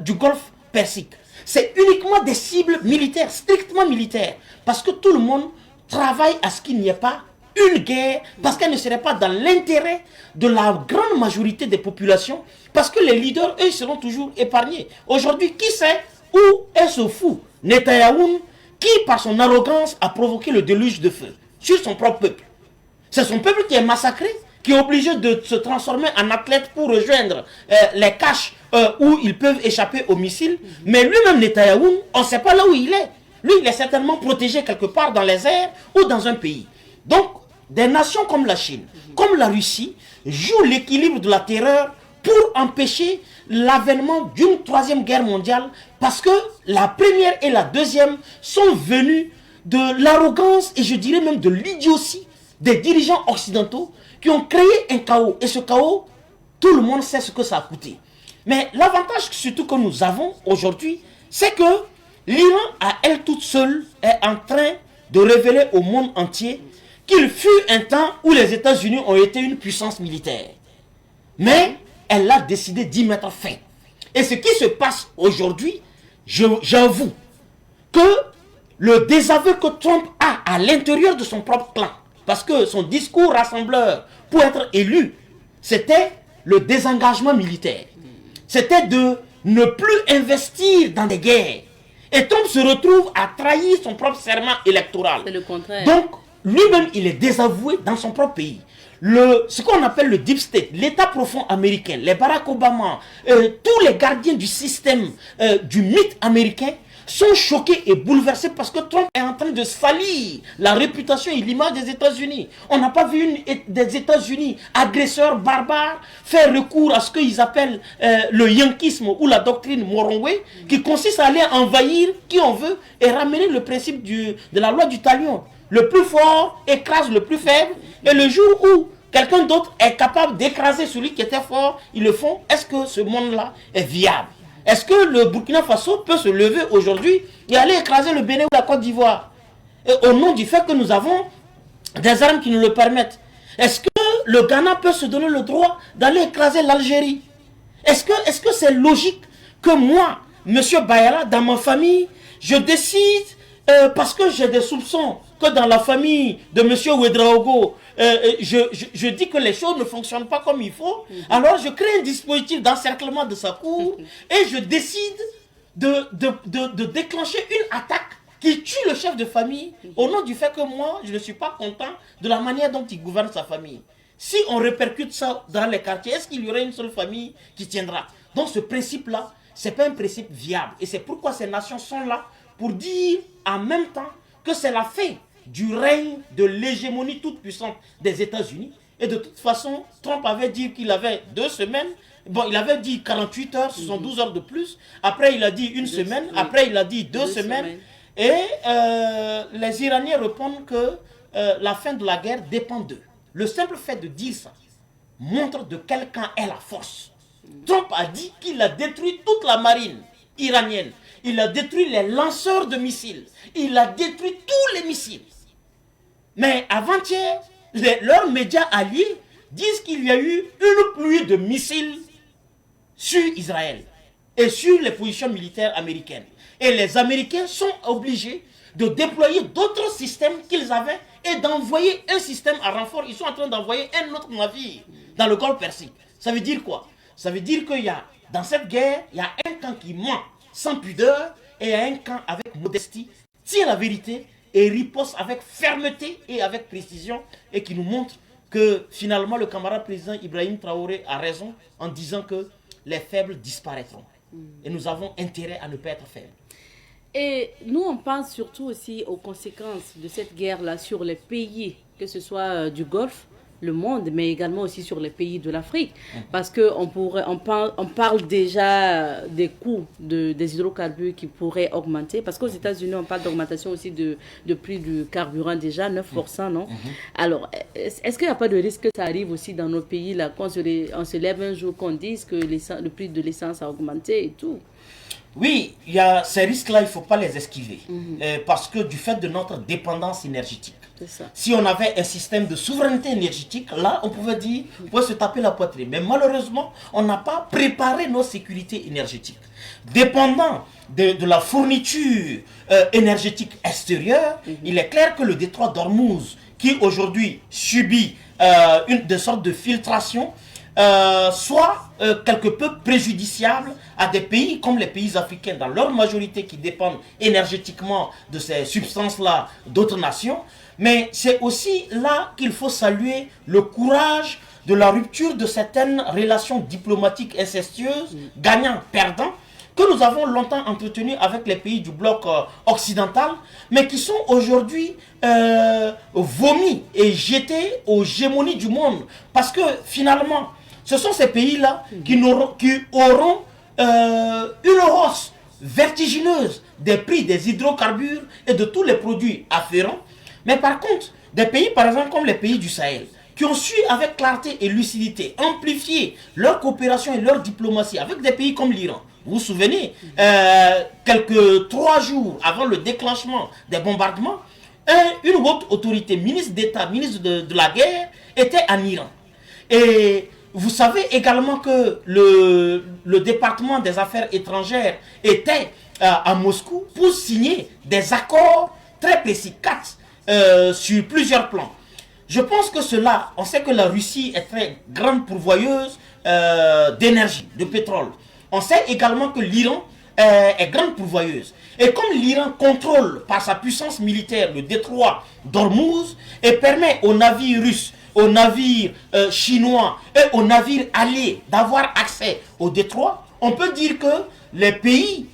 du Golfe Persique. C'est uniquement des cibles militaires, strictement militaires. Parce que tout le monde travaille à ce qu'il n'y ait pas une guerre parce qu'elle ne serait pas dans l'intérêt de la grande majorité des populations, parce que les leaders, eux, seront toujours épargnés. Aujourd'hui, qui sait où est ce fou Netanyahou qui, par son arrogance, a provoqué le déluge de feu sur son propre peuple? C'est son peuple qui est massacré, qui est obligé de se transformer en athlète pour rejoindre les caches où ils peuvent échapper aux missiles. Mais lui-même, Netanyahou, on ne sait pas là où il est. Lui, il est certainement protégé quelque part dans les airs ou dans un pays. Donc, des nations comme la Chine, comme la Russie, jouent l'équilibre de la terreur pour empêcher l'avènement d'une troisième guerre mondiale, parce que la première et la deuxième sont venues de l'arrogance et je dirais même de l'idiotie des dirigeants occidentaux qui ont créé un chaos. Et ce chaos, tout le monde sait ce que ça a coûté. Mais l'avantage surtout que nous avons aujourd'hui, c'est que l'Iran, à elle toute seule, est en train de révéler au monde entier qu'il fut un temps où les États-Unis ont été une puissance militaire. Mais elle a décidé d'y mettre fin. Et ce qui se passe aujourd'hui, j'avoue que le désaveu que Trump a à l'intérieur de son propre clan, parce que son discours rassembleur pour être élu, c'était le désengagement militaire. C'était de ne plus investir dans des guerres. Et Trump se retrouve à trahir son propre serment électoral. C'est le contraire. Donc, lui-même, il est désavoué dans son propre pays. Ce qu'on appelle le deep state, l'état profond américain, les Barack Obama, tous les gardiens du système, du mythe américain, sont choqués et bouleversés parce que Trump est en train de salir la réputation et l'image des États-Unis. On n'a pas vu des États-Unis agresseurs barbares faire recours à ce qu'ils appellent le yankisme ou la doctrine Moronwe, qui consiste à aller envahir qui on veut et ramener le principe de la loi du talion. Le plus fort écrase le plus faible, et le jour où quelqu'un d'autre est capable d'écraser celui qui était fort, ils le font. Est-ce que ce monde-là est viable? Est-ce que le Burkina Faso peut se lever aujourd'hui et aller écraser le Bénin ou la Côte d'Ivoire, au nom du fait que nous avons des armes qui nous le permettent? Est-ce que le Ghana peut se donner le droit d'aller écraser l'Algérie? Est-ce que c'est logique que moi, M. Bayala, dans ma famille, je décide, parce que j'ai des soupçons que dans la famille de M. Ouedraogo, je dis que les choses ne fonctionnent pas comme il faut, alors je crée un dispositif d'encerclement de sa cour et je décide de déclencher une attaque qui tue le chef de famille au nom du fait que moi, je ne suis pas content de la manière dont il gouverne sa famille. Si on répercute ça dans les quartiers, est-ce qu'il y aurait une seule famille qui tiendra? Donc ce principe-là, ce n'est pas un principe viable. Et c'est pourquoi ces nations sont là pour dire en même temps que c'est la fin du règne de l'hégémonie toute puissante des États-Unis. Et de toute façon, Trump avait dit qu'il avait 2 semaines. Bon, il avait dit 48 heures, ce sont 12 heures de plus. Après, il a dit une semaine. Après, il a dit 2 semaines. Et les Iraniens répondent que la fin de la guerre dépend d'eux. Le simple fait de dire ça montre de quel camp est la force. Trump a dit qu'il a détruit toute la marine iranienne. Il a détruit les lanceurs de missiles. Il a détruit tous les missiles. Mais avant-hier, leurs médias alliés disent qu'il y a eu une pluie de missiles sur Israël et sur les positions militaires américaines. Et les Américains sont obligés de déployer d'autres systèmes qu'ils avaient et d'envoyer un système à renfort. Ils sont en train d'envoyer un autre navire dans le Golfe Persique. Ça veut dire quoi? Ça veut dire qu'il y a, dans cette guerre, il y a un camp qui ment sans pudeur et il y a un camp avec modestie, tire la vérité et riposte avec fermeté et avec précision, et qui nous montre que finalement le camarade président Ibrahim Traoré a raison en disant que les faibles disparaîtront. Et nous avons intérêt à ne pas être faibles. Et nous, on pense surtout aussi aux conséquences de cette guerre-là sur les pays, que ce soit du Golfe, le monde, mais également aussi sur les pays de l'Afrique. Parce qu'on parle déjà des coûts des hydrocarbures qui pourraient augmenter. Parce qu'aux États-Unis, on parle d'augmentation aussi de prix du carburant déjà, 9%, non? Alors, est-ce qu'il n'y a pas de risque que ça arrive aussi dans nos pays, là, qu'on se lève un jour, qu'on dise que le prix de l'essence a augmenté et tout? Oui, il y a ces risques-là, il ne faut pas les esquiver. Parce que du fait de notre dépendance énergétique, si on avait un système de souveraineté énergétique, là, on pouvait dire, on pouvait se taper la poitrine. Mais malheureusement, on n'a pas préparé nos sécurités énergétiques. Dépendant de la fourniture énergétique extérieure, il est clair que le détroit d'Ormuz, qui aujourd'hui subit des sortes de filtration, soit quelque peu préjudiciable à des pays comme les pays africains, dans leur majorité qui dépendent énergétiquement de ces substances-là d'autres nations. Mais c'est aussi là qu'il faut saluer le courage de la rupture de certaines relations diplomatiques incestueuses, gagnant-perdant, que nous avons longtemps entretenu avec les pays du bloc occidental, mais qui sont aujourd'hui vomis et jetés aux gémonies du monde. Parce que finalement, ce sont ces pays-là qui auront une hausse vertigineuse des prix des hydrocarbures et de tous les produits afférents. Mais par contre, des pays par exemple comme les pays du Sahel, qui ont su avec clarté et lucidité amplifier leur coopération et leur diplomatie avec des pays comme l'Iran. Vous vous souvenez, quelques 3 jours avant le déclenchement des bombardements, une haute autorité, ministre d'État, ministre de la guerre, était en Iran. Et vous savez également que le département des affaires étrangères était à Moscou pour signer des accords très précis, 4 sur plusieurs plans. Je pense que cela, on sait que la Russie est très grande pourvoyeuse d'énergie, de pétrole. On sait également que l'Iran est grande pourvoyeuse. Et comme l'Iran contrôle par sa puissance militaire le détroit d'Ormuz et permet aux navires russes, aux navires chinois et aux navires alliés d'avoir accès au détroit, on peut dire que les pays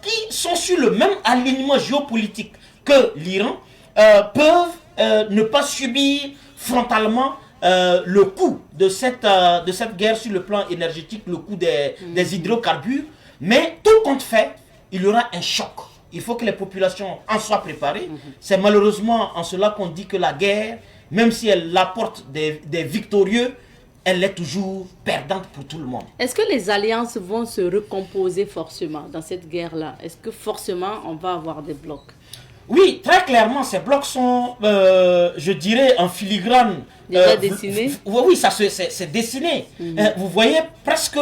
qui sont sur le même alignement géopolitique que l'Iran peuvent ne pas subir frontalement le coût de cette guerre sur le plan énergétique, le coût des hydrocarbures. Mais tout compte fait, il y aura un choc. Il faut que les populations en soient préparées. C'est malheureusement en cela qu'on dit que la guerre, même si elle apporte des victorieux, elle est toujours perdante pour tout le monde. Est-ce que les alliances vont se recomposer forcément dans cette guerre-là? Est-ce que forcément on va avoir des blocs? Oui, très clairement, ces blocs sont, je dirais, en filigrane. Déjà dessinés? Oui, ça c'est dessiné. Vous voyez presque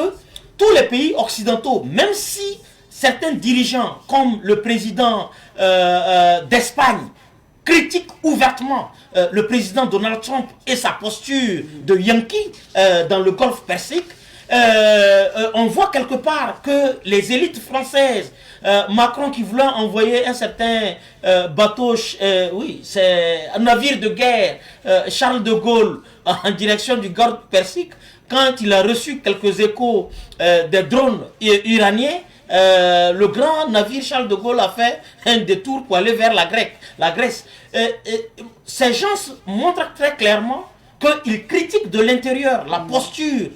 tous les pays occidentaux, même si certains dirigeants, comme le président d'Espagne, critiquent ouvertement le président Donald Trump et sa posture de Yankee dans le Golfe Persique, on voit quelque part que les élites françaises, Macron qui voulait envoyer un certain bateau, oui, c'est un navire de guerre, Charles de Gaulle, en direction du Golfe Persique, quand il a reçu quelques échos des drones iraniens, le grand navire Charles de Gaulle a fait un détour pour aller vers la Grèce. Ces gens montrent très clairement qu'ils critiquent de l'intérieur la posture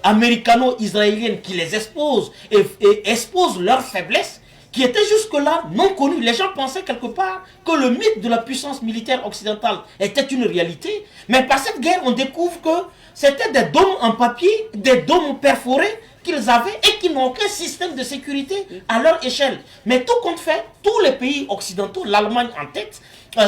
américano-israélienne qui les expose et expose leurs faiblesses, qui étaient jusque-là non connues. Les gens pensaient quelque part que le mythe de la puissance militaire occidentale était une réalité, mais par cette guerre, on découvre que c'était des dômes en papier, des dômes perforés qu'ils avaient et qui n'ont aucun système de sécurité à leur échelle. Mais tout compte fait, tous les pays occidentaux, l'Allemagne en tête,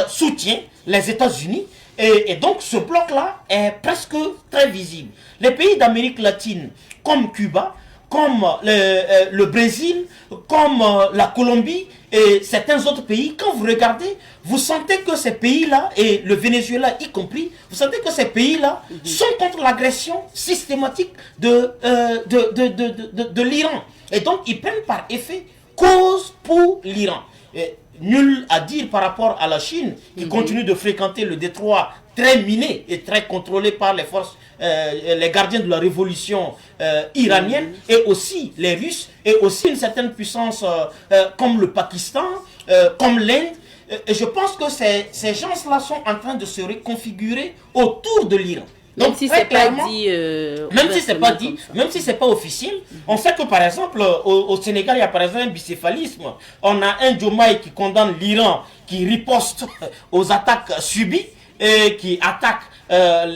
soutient les États-Unis. Et donc ce bloc-là est presque très visible. Les pays d'Amérique latine, comme Cuba, comme le Brésil, comme la Colombie et certains autres pays, quand vous regardez, vous sentez que ces pays-là, et le Venezuela y compris, vous sentez que ces pays-là sont contre l'agression systématique de l'Iran. Et donc ils prennent par effet cause pour l'Iran. Nul à dire par rapport à la Chine, qui continue de fréquenter le détroit très miné et très contrôlé par les forces, les gardiens de la révolution iranienne, et aussi les Russes, et aussi une certaine puissance comme le Pakistan, comme l'Inde. Et je pense que ces gens-là sont en train de se reconfigurer autour de l'Iran. Même si c'est pas dit, même si c'est pas dit, même si c'est pas officiel, on sait que par exemple au Sénégal il y a par exemple un bicéphalisme. On a un Diomaye qui condamne l'Iran, qui riposte aux attaques subies et qui attaque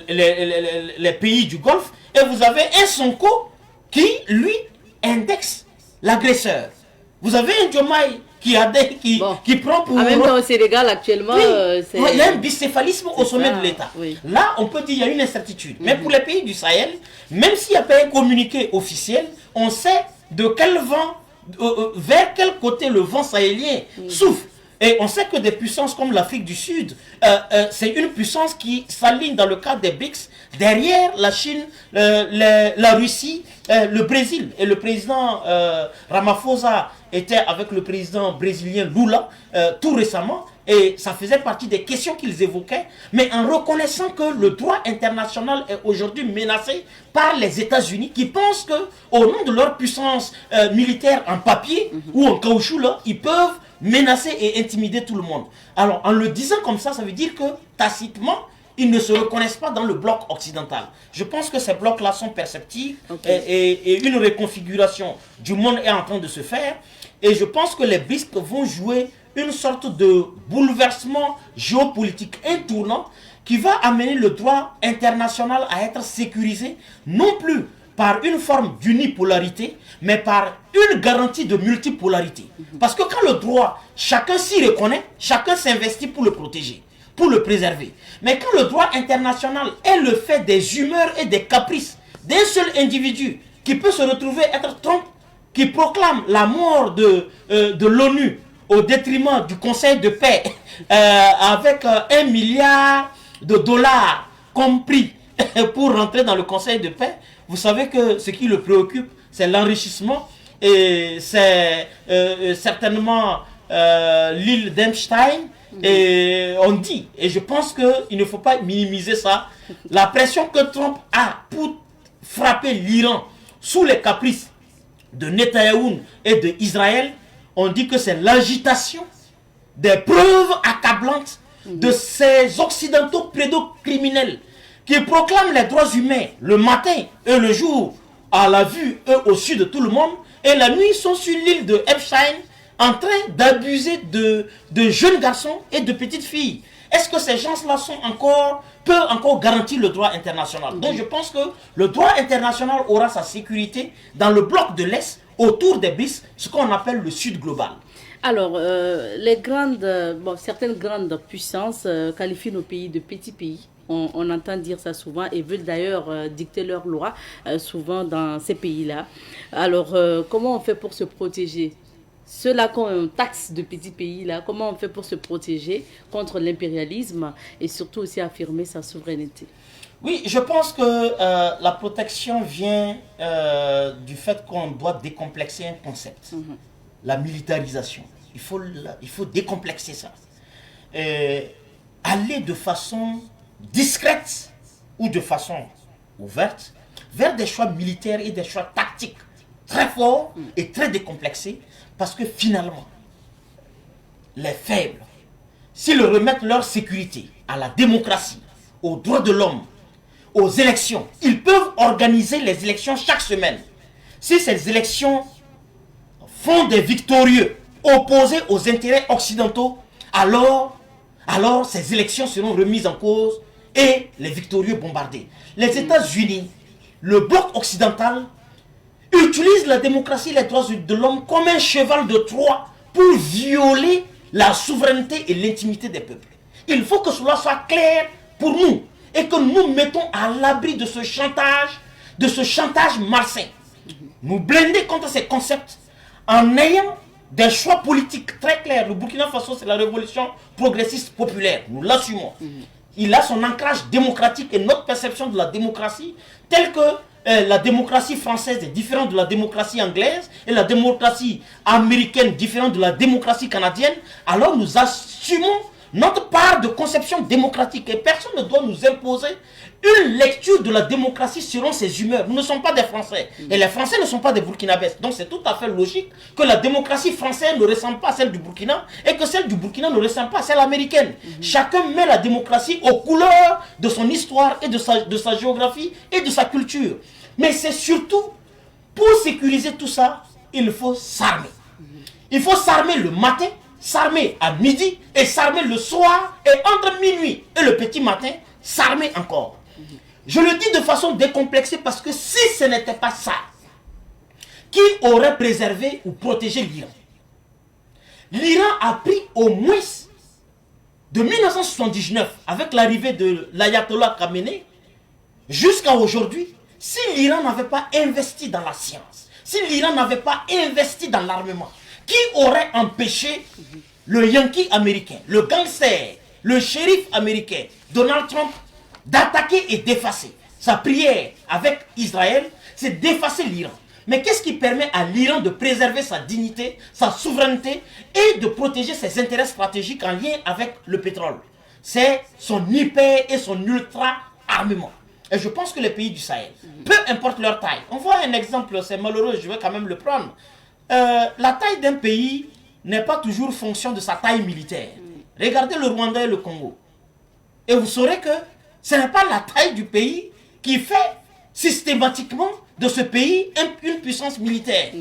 les pays du Golfe. Et vous avez un Sonko qui lui indexe l'agresseur. Vous avez un Diomaye qui prend pour... En même temps, au Sénégal, actuellement, oui, il y a un bicéphalisme au sommet de l'État. Oui. Là, on peut dire qu'il y a une incertitude. Mais pour les pays du Sahel, même s'il n'y a pas un communiqué officiel, on sait de quel vent, vers quel côté le vent sahélien souffle. Et on sait que des puissances comme l'Afrique du Sud, c'est une puissance qui s'aligne dans le cadre des BRICS, derrière la Chine, la Russie, le Brésil. Et le président Ramaphosa était avec le président brésilien Lula tout récemment. Et ça faisait partie des questions qu'ils évoquaient, mais en reconnaissant que le droit international est aujourd'hui menacé par les États-Unis qui pensent qu'au nom de leur puissance militaire en papier ou en caoutchouc, là, ils peuvent menacer et intimider tout le monde. Alors, en le disant comme ça veut dire que tacitement, ils ne se reconnaissent pas dans le bloc occidental. Je pense que ces blocs-là sont perceptibles et une reconfiguration du monde est en train de se faire. Et je pense que les BRICS vont jouer une sorte de bouleversement géopolitique, un tournant qui va amener le droit international à être sécurisé, non plus par une forme d'unipolarité, mais par une garantie de multipolarité. Parce que quand le droit, chacun s'y reconnaît, chacun s'investit pour le protéger, pour le préserver. Mais quand le droit international est le fait des humeurs et des caprices d'un seul individu qui peut se retrouver être Trump, qui proclame la mort de l'ONU au détriment du Conseil de paix avec 1 milliard de dollars compris pour rentrer dans le Conseil de paix, vous savez que ce qui le préoccupe, c'est l'enrichissement et c'est certainement l'île d'Epstein. Et on dit, et je pense qu'il ne faut pas minimiser ça, la pression que Trump a pour frapper l'Iran sous les caprices de Netanyahou et d'Israël. On dit que c'est l'agitation des preuves accablantes de ces occidentaux pédocriminels qui proclament les droits humains le matin et le jour à la vue et au su de tout le monde, et la nuit sont sur l'île de Epstein en train d'abuser de jeunes garçons et de petites filles. Est-ce que ces gens-là peuvent encore garantir le droit international? Donc je pense que le droit international aura sa sécurité dans le bloc de l'Est, autour des BRICS, ce qu'on appelle le Sud global. Alors, certaines grandes puissances qualifient nos pays de petits pays. On entend dire ça souvent et veulent d'ailleurs dicter leurs lois souvent dans ces pays-là. Alors, comment on fait pour se protéger? Ceux-là qu'on taxe de petits pays-là, comment on fait pour se protéger contre l'impérialisme et surtout aussi affirmer sa souveraineté? Oui, je pense que la protection vient du fait qu'on doit décomplexer un concept. La militarisation. Il faut décomplexer ça. Aller de façon discrète ou de façon ouverte vers des choix militaires et des choix tactiques très forts et très décomplexés, parce que finalement, les faibles, s'ils remettent leur sécurité à la démocratie, aux droits de l'homme, aux élections, ils peuvent organiser les élections chaque semaine. Si ces élections font des victorieux opposés aux intérêts occidentaux, alors ces élections seront remises en cause et les victorieux bombardés. Les États-Unis, le bloc occidental, utilisent la démocratie et les droits de l'homme comme un cheval de Troie pour violer la souveraineté et l'intimité des peuples. Il faut que cela soit clair pour nous et que nous mettons à l'abri de ce chantage malsain. Nous blinder contre ces concepts en ayant des choix politiques très clairs. Le Burkina Faso, c'est la révolution progressiste populaire. Nous l'assumons. Il a son ancrage démocratique et notre perception de la démocratie telle que la démocratie française est différente de la démocratie anglaise et la démocratie américaine différente de la démocratie canadienne. Alors nous assumons notre part de conception démocratique et personne ne doit nous imposer une lecture de la démocratie selon ses humeurs. Nous ne sommes pas des Français et les Français ne sont pas des Burkinabés. Donc c'est tout à fait logique que la démocratie française ne ressemble pas à celle du Burkina et que celle du Burkina ne ressemble pas à celle américaine. Chacun met la démocratie aux couleurs de son histoire et de sa géographie et de sa culture. Mais c'est surtout pour sécuriser tout ça, il faut s'armer. Il faut s'armer le matin, s'armer à midi et s'armer le soir et entre minuit et le petit matin, s'armer encore. Je le dis de façon décomplexée parce que si ce n'était pas ça, qui aurait préservé ou protégé l'Iran? l'Iran a pris au moins de 1979, avec l'arrivée de l'ayatollah Khamenei, jusqu'à aujourd'hui, si l'Iran n'avait pas investi dans la science, si l'Iran n'avait pas investi dans l'armement, qui aurait empêché le Yankee américain, le gangster, le shérif américain, Donald Trump, d'attaquer et d'effacer? Sa prière avec Israël, c'est d'effacer l'Iran. Mais qu'est-ce qui permet à l'Iran de préserver sa dignité, sa souveraineté et de protéger ses intérêts stratégiques en lien avec le pétrole? C'est son hyper et son ultra armement. Et je pense que les pays du Sahel, peu importe leur taille, on voit un exemple, c'est malheureux, je vais quand même le prendre. La taille d'un pays n'est pas toujours fonction de sa taille militaire. Regardez le Rwanda et le Congo. Et vous saurez que ce n'est pas la taille du pays qui fait systématiquement de ce pays une puissance militaire.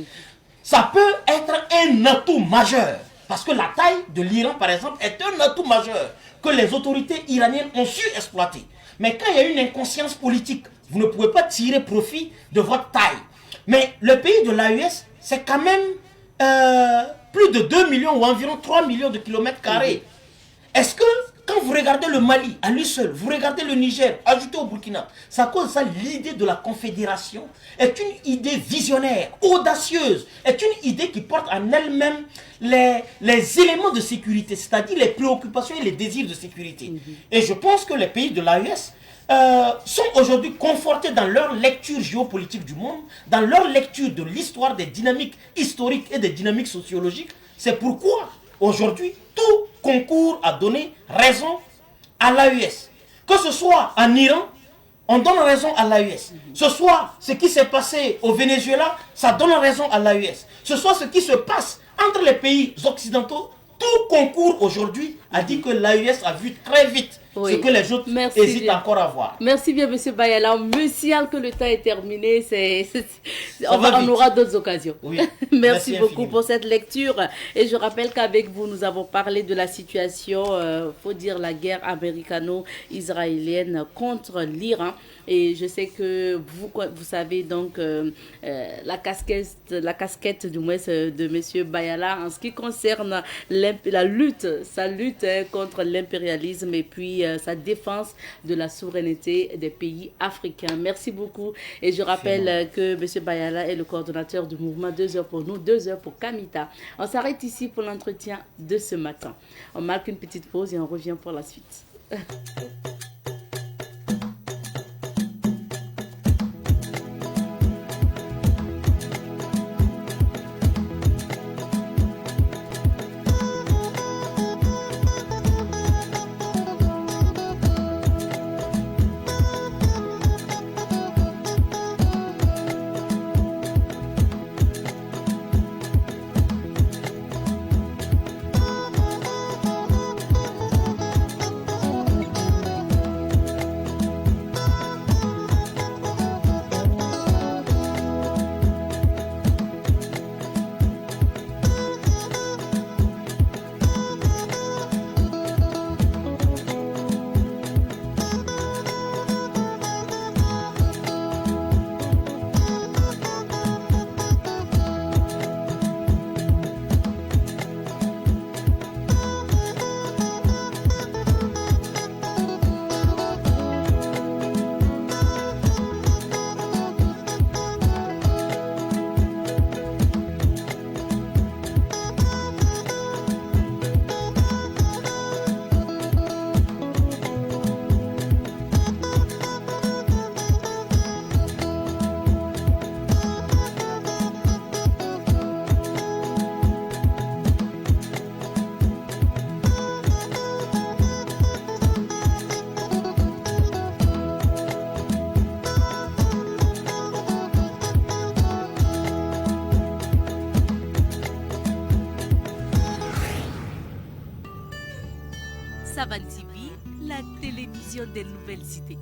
Ça peut être un atout majeur. Parce que la taille de l'Iran, par exemple, est un atout majeur que les autorités iraniennes ont su exploiter. Mais quand il y a une inconscience politique, vous ne pouvez pas tirer profit de votre taille. Mais le pays de l'AES, c'est quand même plus de 2 millions ou environ 3 millions de kilomètres carrés. Est-ce que quand vous regardez le Mali à lui seul, vous regardez le Niger, ajouté au Burkina, ça cause ça l'idée de la confédération est une idée visionnaire, audacieuse, est une idée qui porte en elle-même les éléments de sécurité, c'est-à-dire les préoccupations et les désirs de sécurité. Et je pense que les pays de l'AES sont aujourd'hui confortés dans leur lecture géopolitique du monde, dans leur lecture de l'histoire des dynamiques historiques et des dynamiques sociologiques. C'est pourquoi aujourd'hui, tout concourt à donner raison à l'AES. Que ce soit en Iran, on donne raison à l'AES. Ce soit ce qui s'est passé au Venezuela, ça donne raison à l'AES. Ce soit ce qui se passe entre les pays occidentaux, tout concourt aujourd'hui à dire que l'AES a vu très vite ce que les autres hésitent encore à voir. Merci bien, M. Bayala. Me signale que le temps est terminé. On aura d'autres occasions. Oui. Merci beaucoup pour cette lecture. Et je rappelle qu'avec vous, nous avons parlé de la situation, faut dire la guerre américano-israélienne contre l'Iran. Et je sais que vous savez donc la casquette du moins de M. Bayala en ce qui concerne sa lutte contre l'impérialisme et puis sa défense de la souveraineté des pays africains. Merci beaucoup. Et je rappelle que M. Bayala est le coordonnateur du mouvement 2 heures pour nous, 2 heures pour Kamita. On s'arrête ici pour l'entretien de ce matin. On marque une petite pause et on revient pour la suite. Savan TV, la télévision des nouvelles idées.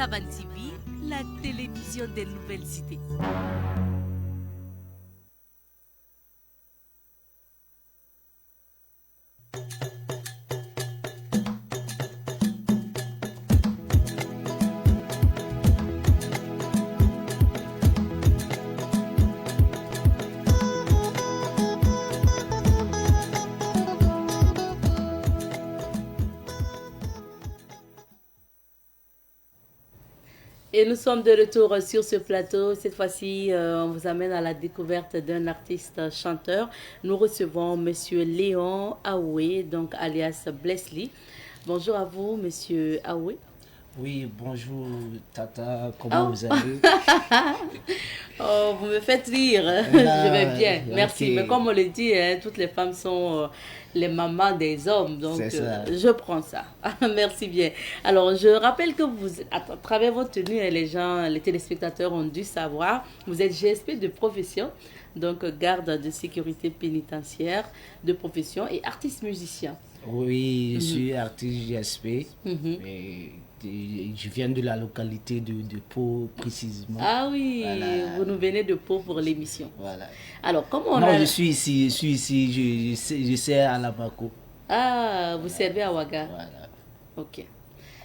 Saban TV, la télévision des nouvelles idées. Et nous sommes de retour sur ce plateau. Cette fois-ci, on vous amène à la découverte d'un artiste chanteur. Nous recevons Monsieur Léon Aoué, donc alias Blessly. Bonjour à vous, Monsieur Aoué. Oui, bonjour Tata, comment vous allez? Oh, vous me faites rire, je vais bien, merci. Mais comme on le dit, hein, toutes les femmes sont les mamans des hommes, donc je prends ça. Merci bien. Alors, je rappelle que vous, à travers votre tenue, les téléspectateurs ont dû savoir, vous êtes GSP de profession, donc garde de sécurité pénitentiaire de profession et artiste musicien. Oui, je suis artiste GSP. Je viens de la localité de Pau précisément. Ah oui, voilà. Vous nous venez de Pau pour l'émission. Voilà. Alors, comment je suis ici, je sers à la Bako. Ah, vous servez à Ouaga. Voilà. Ok,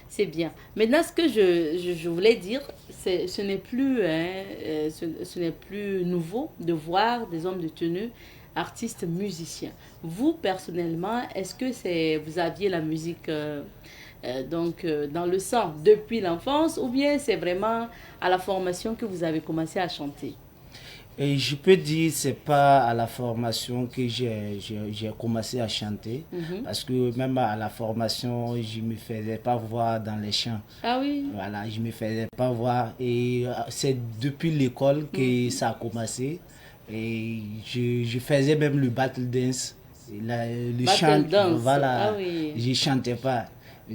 c'est bien. Maintenant, ce que je voulais dire, ce n'est plus, ce n'est plus nouveau de voir des hommes de tenue artistes musiciens. Vous, personnellement, est-ce que vous aviez la musique dans le sang depuis l'enfance ou bien c'est vraiment à la formation que vous avez commencé à chanter? Et je peux dire c'est pas à la formation que j'ai commencé à chanter parce que même à la formation je me faisais pas voir dans les chants. Ah oui. Voilà, je me faisais pas voir et c'est depuis l'école que ça a commencé et je faisais même le battle dance, le chant. Voilà, je chantais pas.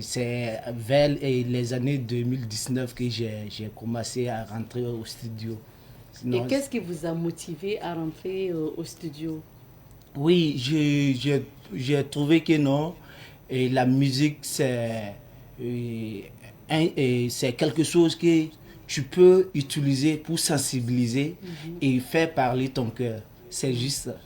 C'est vers les années 2019 que j'ai commencé à rentrer au studio. Sinon, et qu'est-ce qui vous a motivé à rentrer au studio? Oui, j'ai trouvé que non. Et la musique, c'est quelque chose que tu peux utiliser pour sensibiliser et faire parler ton cœur. C'est juste ça.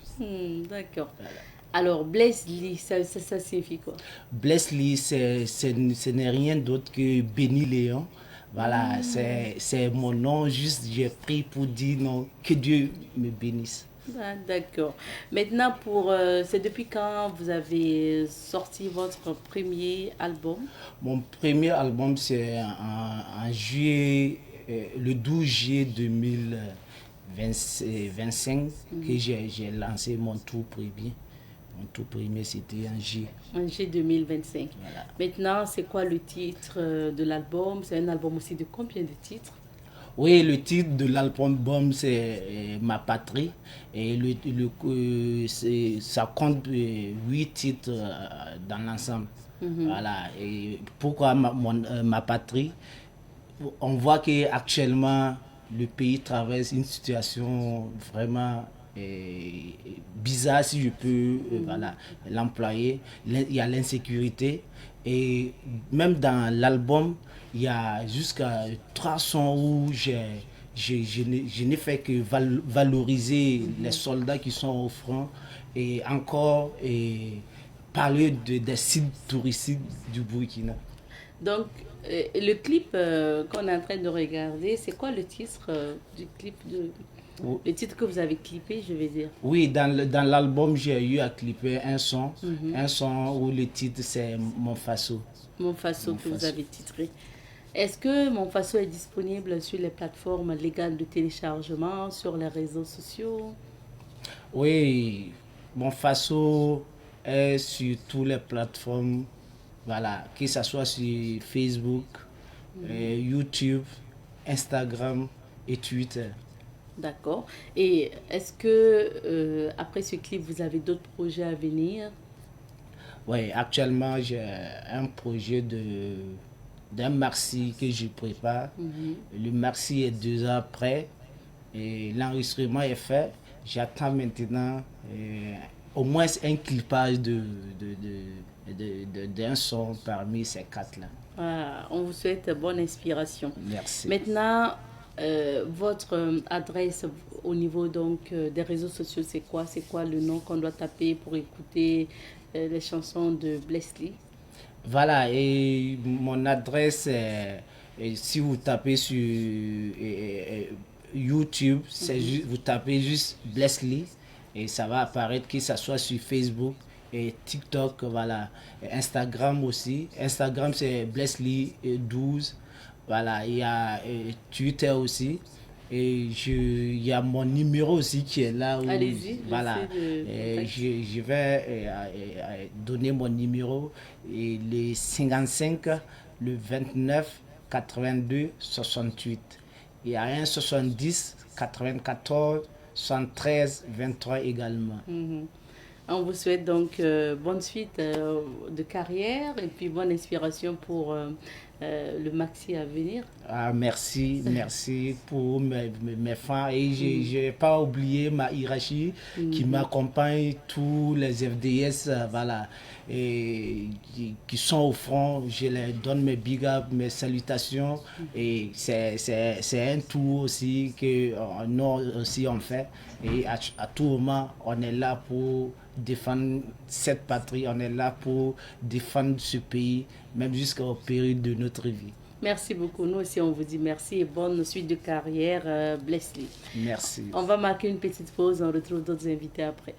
D'accord. Voilà. Alors, Blessly, ça signifie quoi? Blessly, ce n'est rien d'autre que Béni Léon. Voilà, c'est mon nom, juste j'ai pris pour dire non, que Dieu me bénisse. Ah, d'accord. Maintenant, c'est depuis quand vous avez sorti votre premier album? Mon premier album, c'est en juillet, le 12 juillet 2025 que j'ai lancé mon tout premier. Mon tout premier, c'était en J. En J 2025. Voilà. Maintenant, c'est quoi le titre de l'album? C'est un album aussi de combien de titres? Oui, le titre de l'album, c'est Ma Patrie. Et ça compte 8 titres dans l'ensemble. Voilà. Et pourquoi ma Patrie? On voit qu'actuellement, le pays traverse une situation vraiment bizarre, si je peux l'employer. Il y a l'insécurité et même dans l'album il y a jusqu'à 3 sons où je n'ai fait que valoriser les soldats qui sont au front et encore parler des sites touristiques du Burkina. Donc le clip qu'on est en train de regarder, c'est quoi le titre du clip le titre que vous avez clippé, je vais dire? Oui, dans l'album, j'ai eu à clipper un son où le titre c'est Mon Faso. Mon Faso que vous avez titré. Est-ce que Mon Faso est disponible sur les plateformes légales de téléchargement, sur les réseaux sociaux? Oui, Mon Faso est sur toutes les plateformes, voilà, que ce soit sur Facebook, YouTube, Instagram et Twitter. D'accord. Et est-ce que après ce clip, vous avez d'autres projets à venir? Oui, actuellement, j'ai un projet d'un maxi que je prépare. Le maxi est 2 ans prêt et l'enregistrement est fait. J'attends maintenant au moins un clipage d'un son parmi ces quatre-là. Ah, on vous souhaite bonne inspiration. Merci. Maintenant, votre adresse au niveau donc, des réseaux sociaux, c'est quoi? C'est quoi le nom qu'on doit taper pour écouter les chansons de Blesly? Voilà, et mon adresse, et si vous tapez sur YouTube, vous tapez juste Blesly et ça va apparaître, que ce soit sur Facebook et TikTok, voilà. Et Instagram aussi. Instagram, c'est Blesly12. Voilà, il y a Twitter aussi. Et il y a mon numéro aussi qui est là. Allez-y. Voilà. Je vais donner mon numéro. Et les 55, le 29, 82, 68. Il y a un 70, 94, 73, 23 également. On vous souhaite donc bonne suite de carrière et puis bonne inspiration pour le maxi à venir. Ah, merci pour mes fans. Et je n'ai pas oublié ma hiérarchie qui m'accompagne, tous les FDS, voilà, et qui sont au front. Je leur donne mes big up, mes salutations. Et c'est un tour aussi que nous aussi on fait. Et à tout moment, on est là pour défendre cette patrie, on est là pour défendre ce pays, même jusqu'au péril de notre vie. Merci beaucoup. Nous aussi, on vous dit merci et bonne suite de carrière, Blesly. Merci. On va marquer une petite pause, on retrouve d'autres invités après.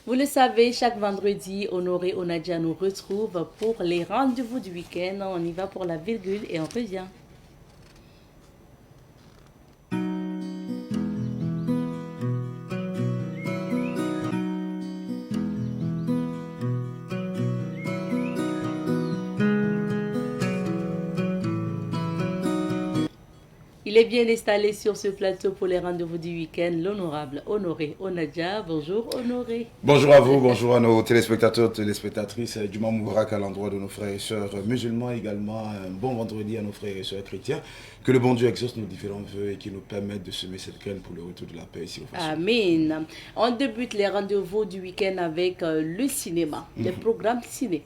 Vous le savez, chaque vendredi, Honoré Onadia nous retrouve pour les rendez-vous du week-end. On y va pour la virgule et on revient. Il est bien installé sur ce plateau pour les rendez-vous du week-end, l'honorable Honoré Onadia. Bonjour Honoré. Bonjour à vous, bonjour à nos téléspectateurs, téléspectatrices du Moubarak à l'endroit de nos frères et sœurs musulmans, également un bon vendredi à nos frères et sœurs chrétiens. Que le bon Dieu exauce nos différents vœux et qu'il nous permette de semer cette graine pour le retour de la paix ici au Faso. Amen. On débute les rendez-vous du week-end avec le cinéma, les programmes ciné.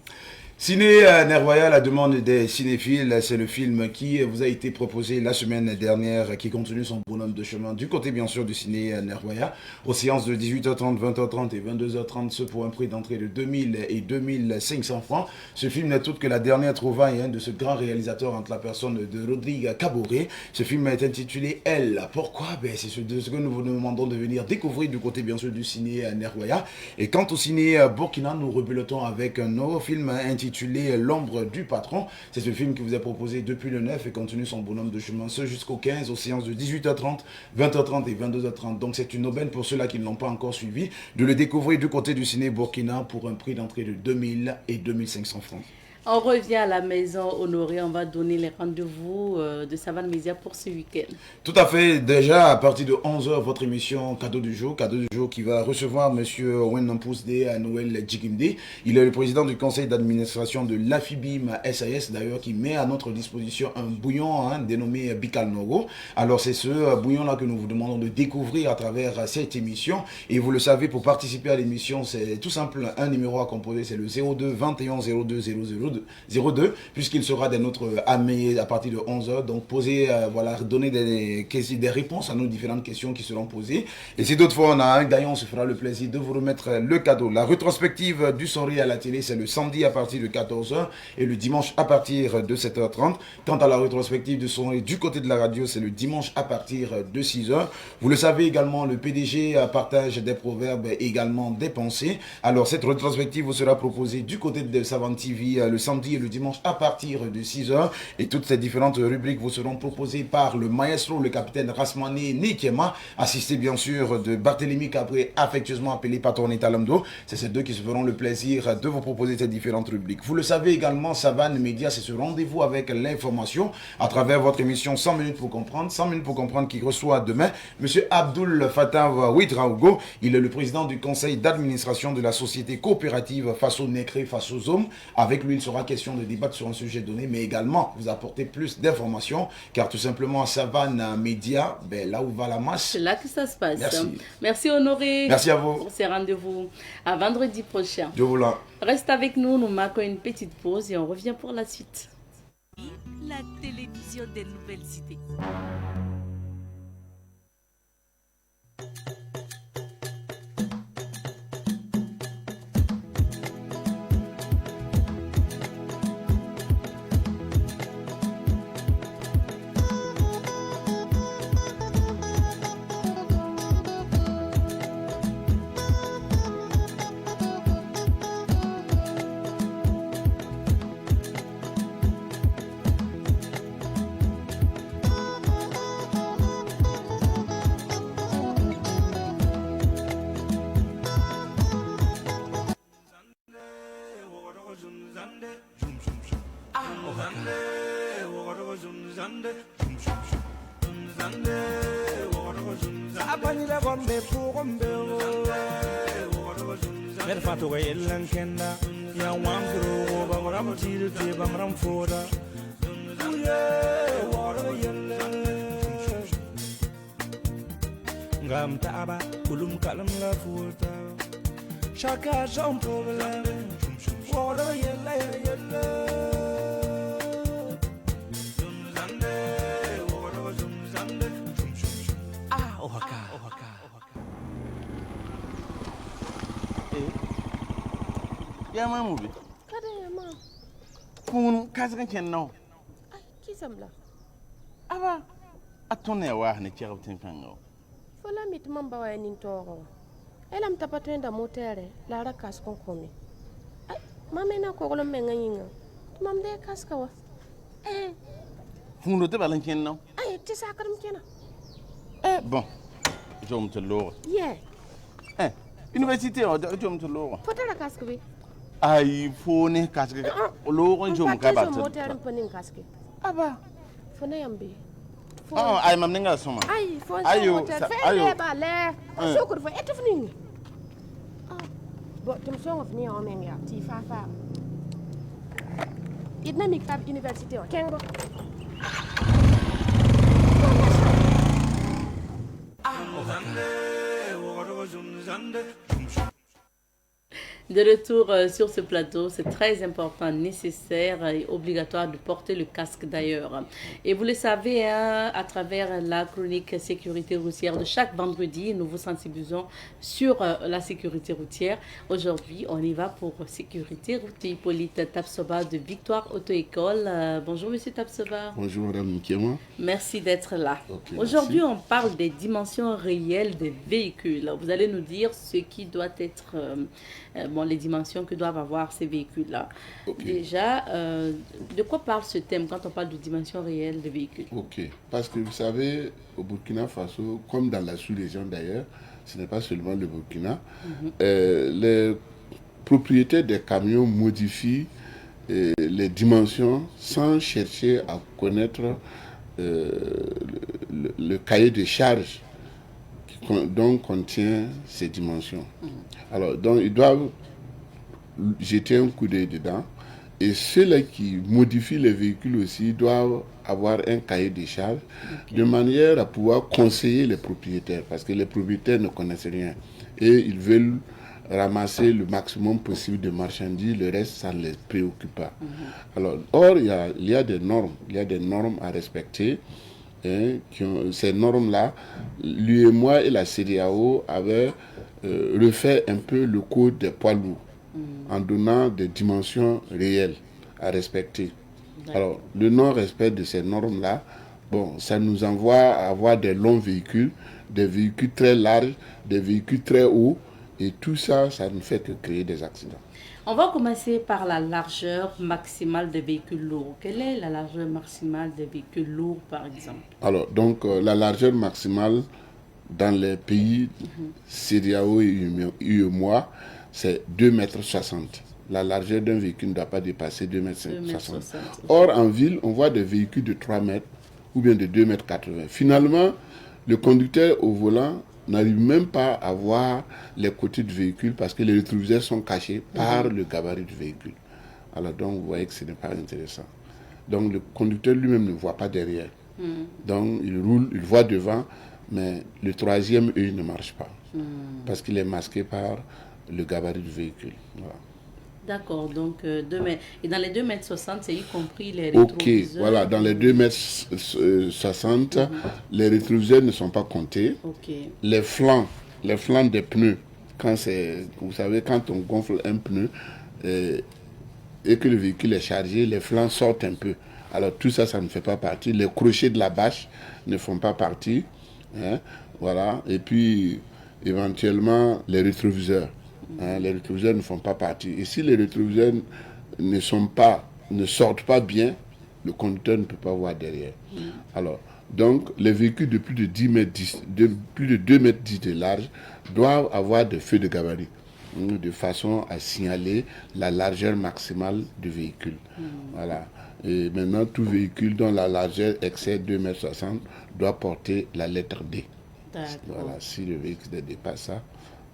Ciné Nervoya, la demande des cinéphiles, c'est le film qui vous a été proposé la semaine dernière, qui continue son bonhomme de chemin du côté bien sûr du ciné Nervoya, aux séances de 18h30, 20h30 et 22h30, ce pour un prix d'entrée de 2000 et 2500 francs. Ce film n'est autre que la dernière trouvaille de ce grand réalisateur entre la personne de Rodrigue Caboret. Ce film est intitulé Elle. Pourquoi? C'est ce que nous vous demandons de venir découvrir du côté bien sûr du ciné Nervoya. Et quant au ciné Burkina, nous rebelotons avec un nouveau film intitulé L'ombre du patron. C'est ce film qui vous est proposé depuis le 9 et continue son bonhomme de chemin ce jusqu'au 15 aux séances de 18h30, 20h30 et 22h30. Donc c'est une aubaine pour ceux-là qui ne l'ont pas encore suivi de le découvrir du côté du ciné Burkina pour un prix d'entrée de 2000 et 2500 francs. On revient à la maison Honoré, on va donner les rendez-vous de Savane Média pour ce week-end. Tout à fait, déjà à partir de 11h, votre émission Cadeau du jour qui va recevoir M. Wennan Pousde à Noël Djigimde. Il est le président du conseil d'administration de l'AFIBIM SAS, d'ailleurs, qui met à notre disposition un bouillon dénommé Bikal Nogo. Alors c'est ce bouillon-là que nous vous demandons de découvrir à travers cette émission. Et vous le savez, pour participer à l'émission, c'est tout simple, un numéro à composer, c'est le 02 21 02 02, puisqu'il sera des nôtres amis à partir de 11h. Donc poser, donner des réponses à nos différentes questions qui seront posées. Et si toutefois on a un gagnant, on se fera le plaisir de vous remettre le cadeau. La rétrospective du Sorry à la télé, c'est le samedi à partir de 14h et le dimanche à partir de 7h30. Quant à la rétrospective du Sorry du côté de la radio, c'est le dimanche à partir de 6h. Vous le savez également, le PDG partage des proverbes et également des pensées. Alors cette rétrospective vous sera proposée du côté de Savane TV le samedi et le dimanche à partir de 6h. Et toutes ces différentes rubriques vous seront proposées par le maestro, le capitaine Rasmane Nikema, assisté bien sûr de Barthélémy Cabré, affectueusement appelé Patron Talamdo. C'est ces deux qui se feront le plaisir de vous proposer ces différentes rubriques. Vous le savez également, Savane Média, c'est ce rendez-vous avec l'information à travers votre émission 100 minutes pour comprendre. 100 minutes pour comprendre qui reçoit demain M. Abdul Fattah Ouidraogo. Il est le président du conseil d'administration de la société coopérative Faso Nekre Faso Zom. Avec lui, il sera question de débattre sur un sujet donné, mais également vous apporter plus d'informations, car tout simplement à Savane Média, là où va la masse. C'est là que ça se passe. Merci. Merci Honoré. Merci à vous. Pour ces rendez-vous. À vendredi prochain. Dieu vous la. Reste avec nous, nous marquons une petite pause et on revient pour la suite. La télévision des nouvelles idées. Ngam taaba kulum kalam la futa Chaka son problème Water yella yella Ah ohaka Ya mamu bi Kada ya ma kun kasran ken no Ay kisam la aba atone wa ne chirabtin fango Fola mit mamba wa nin toro Elam tapatenda motere la ra kas kon komi Ay mame na ko golom menga yinga Mam de kas ka wa fundo te balan ken no Ay ti sakaram kena bon jom te lo Yeah université o jom te lo Fotara kas ko bi ay fone kasga lo gon jom ka ba motere panin kaske aba Fona yambe ay mam ninga soma Ay fon ayo motere fe ba le Sokur fo etufni Bo tum songo fni o men ya ti fa Idna mi kab université o kengo De retour sur ce plateau, c'est très important, nécessaire et obligatoire de porter le casque d'ailleurs. Et vous le savez, à travers la chronique sécurité routière de chaque vendredi, nous vous sensibilisons sur la sécurité routière. Aujourd'hui, on y va pour sécurité routière. Hippolyte Tapsoba de Victoire Auto-École. Bonjour Monsieur Tapsoba. Bonjour Madame Nkema. Merci d'être là. Okay, aujourd'hui, merci. on parle des dimensions réelles des véhicules. Vous allez nous dire ce qui doit être... les dimensions que doivent avoir ces véhicules-là. Okay. Déjà, de quoi parle ce thème quand on parle de dimensions réelles des véhicules? Ok, parce que vous savez, au Burkina Faso, comme dans la sous-région d'ailleurs, ce n'est pas seulement le Burkina, les propriétaires des camions modifient les dimensions sans chercher à connaître le cahier de charges dont contient ces dimensions. Alors, donc, ils doivent jeter un coup d'œil dedans. Et ceux-là qui modifient les véhicules aussi doivent avoir un cahier de charges de manière à pouvoir conseiller les propriétaires, parce que les propriétaires ne connaissent rien et ils veulent ramasser le maximum possible de marchandises, le reste, ça ne les préoccupe pas. Alors, or, il y a des normes à respecter. Ces normes-là, l'UEMOA et la CEDEAO avaient refait un peu le code des poids lourds en donnant des dimensions réelles à respecter. Alors, le non-respect de ces normes-là, bon, ça nous envoie à avoir des longs véhicules, des véhicules très larges, des véhicules très hauts, et tout ça, ça ne fait que créer des accidents. On va commencer par la largeur maximale des véhicules lourds. Quelle est la largeur maximale des véhicules lourds, par exemple? Alors, donc, la largeur maximale dans les pays CEDEAO et UEMOA, c'est 2,60 m. La largeur d'un véhicule ne doit pas dépasser 2,60 m. Or, en ville, on voit des véhicules de 3 mètres ou bien de 2,80 m. Finalement, le conducteur au volant n'arrive même pas à voir les côtés du véhicule parce que les rétroviseurs sont cachés par le gabarit du véhicule. Alors donc, vous voyez que ce n'est pas intéressant. Donc, le conducteur lui-même ne voit pas derrière. Donc, il roule, il voit devant, mais le troisième œil ne marche pas parce qu'il est masqué par le gabarit du véhicule. Voilà. D'accord, donc 2 mètres. Et dans les 2,60 m, c'est y compris les rétroviseurs? Ok, voilà, dans les 2,60 m, les rétroviseurs ne sont pas comptés. Les flancs des pneus, vous savez, quand on gonfle un pneu et que le véhicule est chargé, les flancs sortent un peu. Alors tout ça, ça ne fait pas partie. Les crochets de la bâche ne font pas partie. Voilà, et puis éventuellement les rétroviseurs. Les rétroviseurs ne font pas partie. Et si les rétroviseurs ne sortent pas bien, le conducteur ne peut pas voir derrière. Alors, donc, les véhicules de plus de 2,10 m de large doivent avoir des feux de gabarit, de façon à signaler la largeur maximale du véhicule. Voilà. Et maintenant, tout véhicule dont la largeur excède 2,60 m doit porter la lettre D. Voilà, si le véhicule dépasse ça,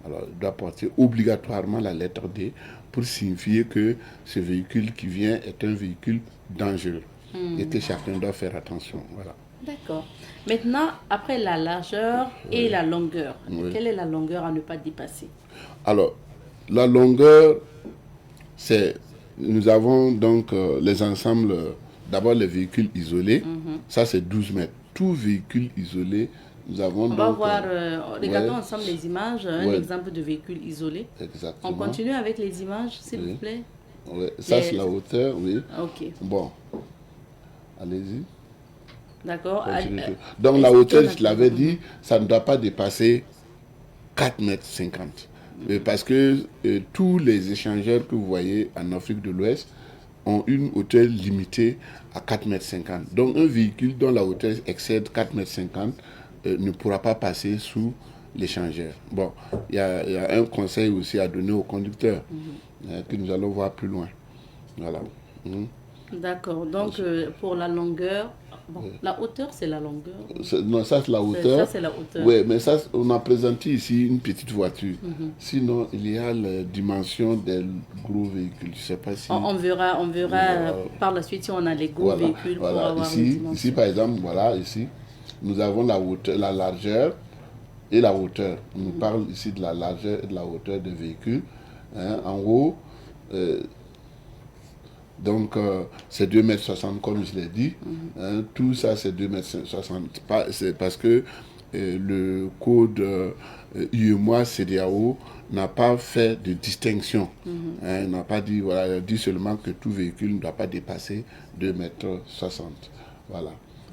alors il doit porter obligatoirement la lettre D pour signifier que ce véhicule qui vient est un véhicule dangereux et que chacun doit faire attention. Voilà. D'accord. Maintenant, après la largeur et la longueur, quelle est la longueur à ne pas dépasser? Alors, la longueur, nous avons donc les ensembles, d'abord les véhicules isolés, ça c'est 12 mètres. Tout véhicule isolé, nous avons on va voir, regardons ensemble les images, un exemple de véhicule isolé. Exactement. On continue avec les images, s'il vous plaît. Ça c'est la hauteur, oui. Ok. Bon, allez-y. D'accord. Donc la hauteur, je l'avais dit, ça ne doit pas dépasser 4,50 m. Parce que tous les échangeurs que vous voyez en Afrique de l'Ouest ont une hauteur limitée à 4,50 m. Donc un véhicule dont la hauteur excède 4,50 m ne pourra pas passer sous l'échangeur. Bon, il y a un conseil aussi à donner aux conducteurs que nous allons voir plus loin. Voilà. D'accord. Donc pour la longueur, la hauteur c'est la longueur. Non, ça c'est la hauteur. Ça c'est la hauteur. Oui, mais ça on a présenté ici une petite voiture. Sinon il y a la dimension des gros véhicules. Je sais pas si. On verra par la suite si on a les gros véhicules pour avoir ici par exemple, voilà ici. Nous avons la hauteur, la largeur et la hauteur. On nous parle ici de la largeur et de la hauteur des véhicules. En haut, donc c'est 2,60 m comme je l'ai dit. Tout ça c'est 2,60 m. C'est parce que le code UEMOA CEDEAO n'a pas fait de distinction. Il n'a pas dit, voilà, il a dit seulement que tout véhicule ne doit pas dépasser 2,60 m. Voilà.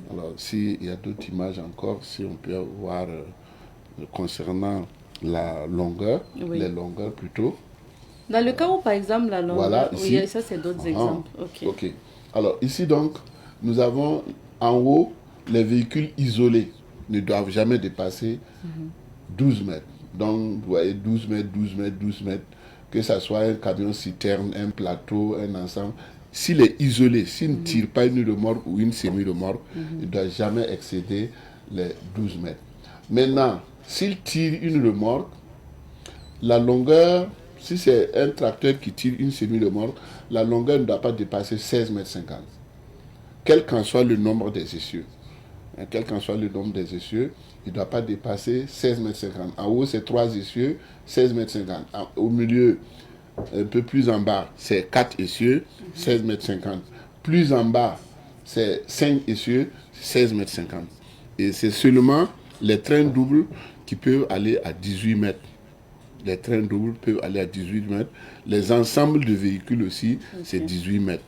Alors, s'il y a d'autres images encore, si on peut voir concernant la longueur, les longueurs plutôt. Dans le cas où, par exemple, la longueur, voilà, ici, ça c'est d'autres exemples. Ok. Alors, ici donc, nous avons en haut, les véhicules isolés ne doivent jamais dépasser 12 mètres. Donc, vous voyez, 12 mètres, 12 mètres, 12 mètres, que ce soit un camion citerne, un plateau, un ensemble. s'il est isolé, s'il ne tire pas une remorque ou une semi-remorque, il ne doit jamais excéder les 12 mètres. Maintenant, s'il tire une remorque, la longueur, si c'est un tracteur qui tire une semi-remorque, la longueur ne doit pas dépasser 16 mètres 50. Quel qu'en soit le nombre des essieux. Quel qu'en soit le nombre des essieux, il ne doit pas dépasser 16 mètres 50. En haut, c'est 3 essieux, 16 mètres 50. Au milieu, un peu plus en bas, c'est 4 essieux, 16 mètres 50. Plus en bas, c'est 5 essieux, 16 mètres 50. Et c'est seulement les trains doubles qui peuvent aller à 18 mètres. Les trains doubles peuvent aller à 18 mètres. Les ensembles de véhicules aussi, c'est 18 mètres.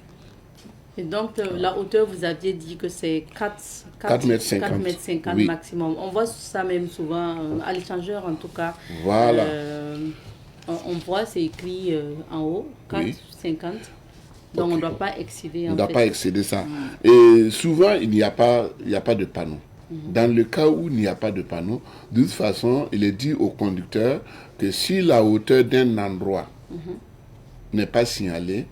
Et donc, la hauteur, vous aviez dit que c'est 4 mètres 50, 4 mètres 50 oui. maximum. On voit ça même souvent à l'échangeur, en tout cas. Voilà. On voit, c'est écrit en haut, 4 Oui. 50. Donc, on ne doit pas excéder. On ne doit pas excéder ça. Et souvent, il n'y a pas de panneau. Dans le cas où il n'y a pas de panneau, de toute façon, il est dit au conducteur que si la hauteur d'un endroit n'est pas signalée,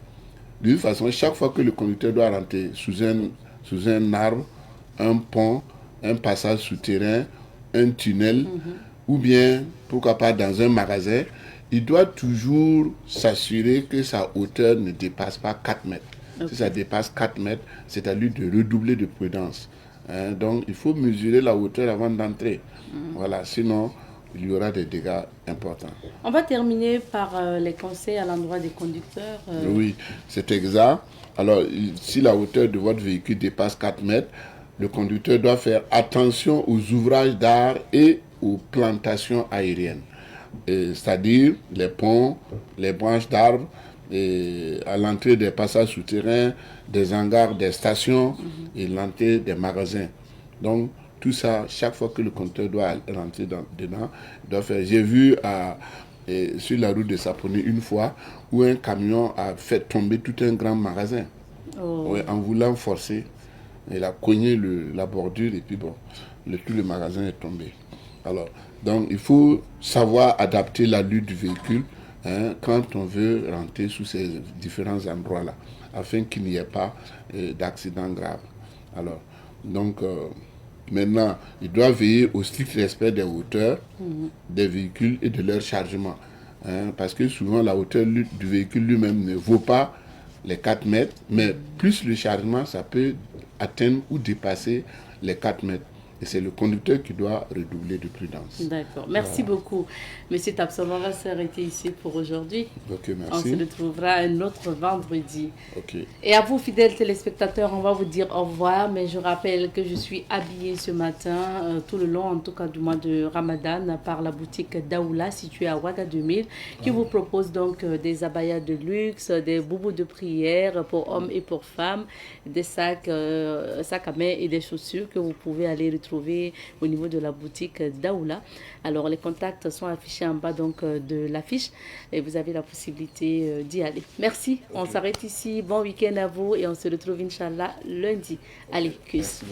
de toute façon, chaque fois que le conducteur doit rentrer sous un arbre, un pont, un passage souterrain, un tunnel, ou bien, pourquoi pas, dans un magasin, il doit toujours s'assurer que sa hauteur ne dépasse pas 4 mètres. Okay. Si ça dépasse 4 mètres, c'est à lui de redoubler de prudence. Donc, il faut mesurer la hauteur avant d'entrer. Voilà, sinon, il y aura des dégâts importants. On va terminer par les conseils à l'endroit des conducteurs. Oui, c'est exact. Alors, si la hauteur de votre véhicule dépasse 4 mètres, le conducteur doit faire attention aux ouvrages d'art et aux plantations aériennes. C'est-à-dire les ponts, les branches d'arbres, à l'entrée des passages souterrains, des hangars, des stations et l'entrée des magasins. Donc, tout ça, chaque fois que le conducteur doit rentrer dedans, il doit faire. J'ai vu sur la route de Saponi une fois où un camion a fait tomber tout un grand magasin. Ouais, en voulant forcer. Il a cogné la bordure et puis bon, tout le magasin est tombé. Alors, donc il faut savoir adapter l'allure du véhicule quand on veut rentrer sous ces différents endroits-là, afin qu'il n'y ait pas d'accident grave. Alors, donc, maintenant, il doit veiller au strict respect des hauteurs des véhicules et de leur chargement. Parce que souvent, la hauteur du véhicule lui-même ne vaut pas les 4 mètres, mais plus le chargement, ça peut atteindre ou dépasser les 4 mètres. Et c'est le conducteur qui doit redoubler de prudence. D'accord. Merci beaucoup. Monsieur Tapson, on va s'arrêter ici pour aujourd'hui. Ok, merci. On se retrouvera un autre vendredi. Ok. Et à vous, fidèles téléspectateurs, on va vous dire au revoir. Mais je rappelle que je suis habillée ce matin, tout le long, en tout cas du mois de Ramadan, par la boutique Daoula, située à Ouaga 2000, qui vous propose donc des abayas de luxe, des boubous de prière pour hommes et pour femmes, des sacs à main et des chaussures que vous pouvez aller retrouver au niveau de la boutique Daoula. Alors les contacts sont affichés en bas donc de l'affiche et vous avez la possibilité d'y aller. Merci, on s'arrête ici. Bon week-end à vous et on se retrouve Inch'Allah lundi. Allez, cuisse.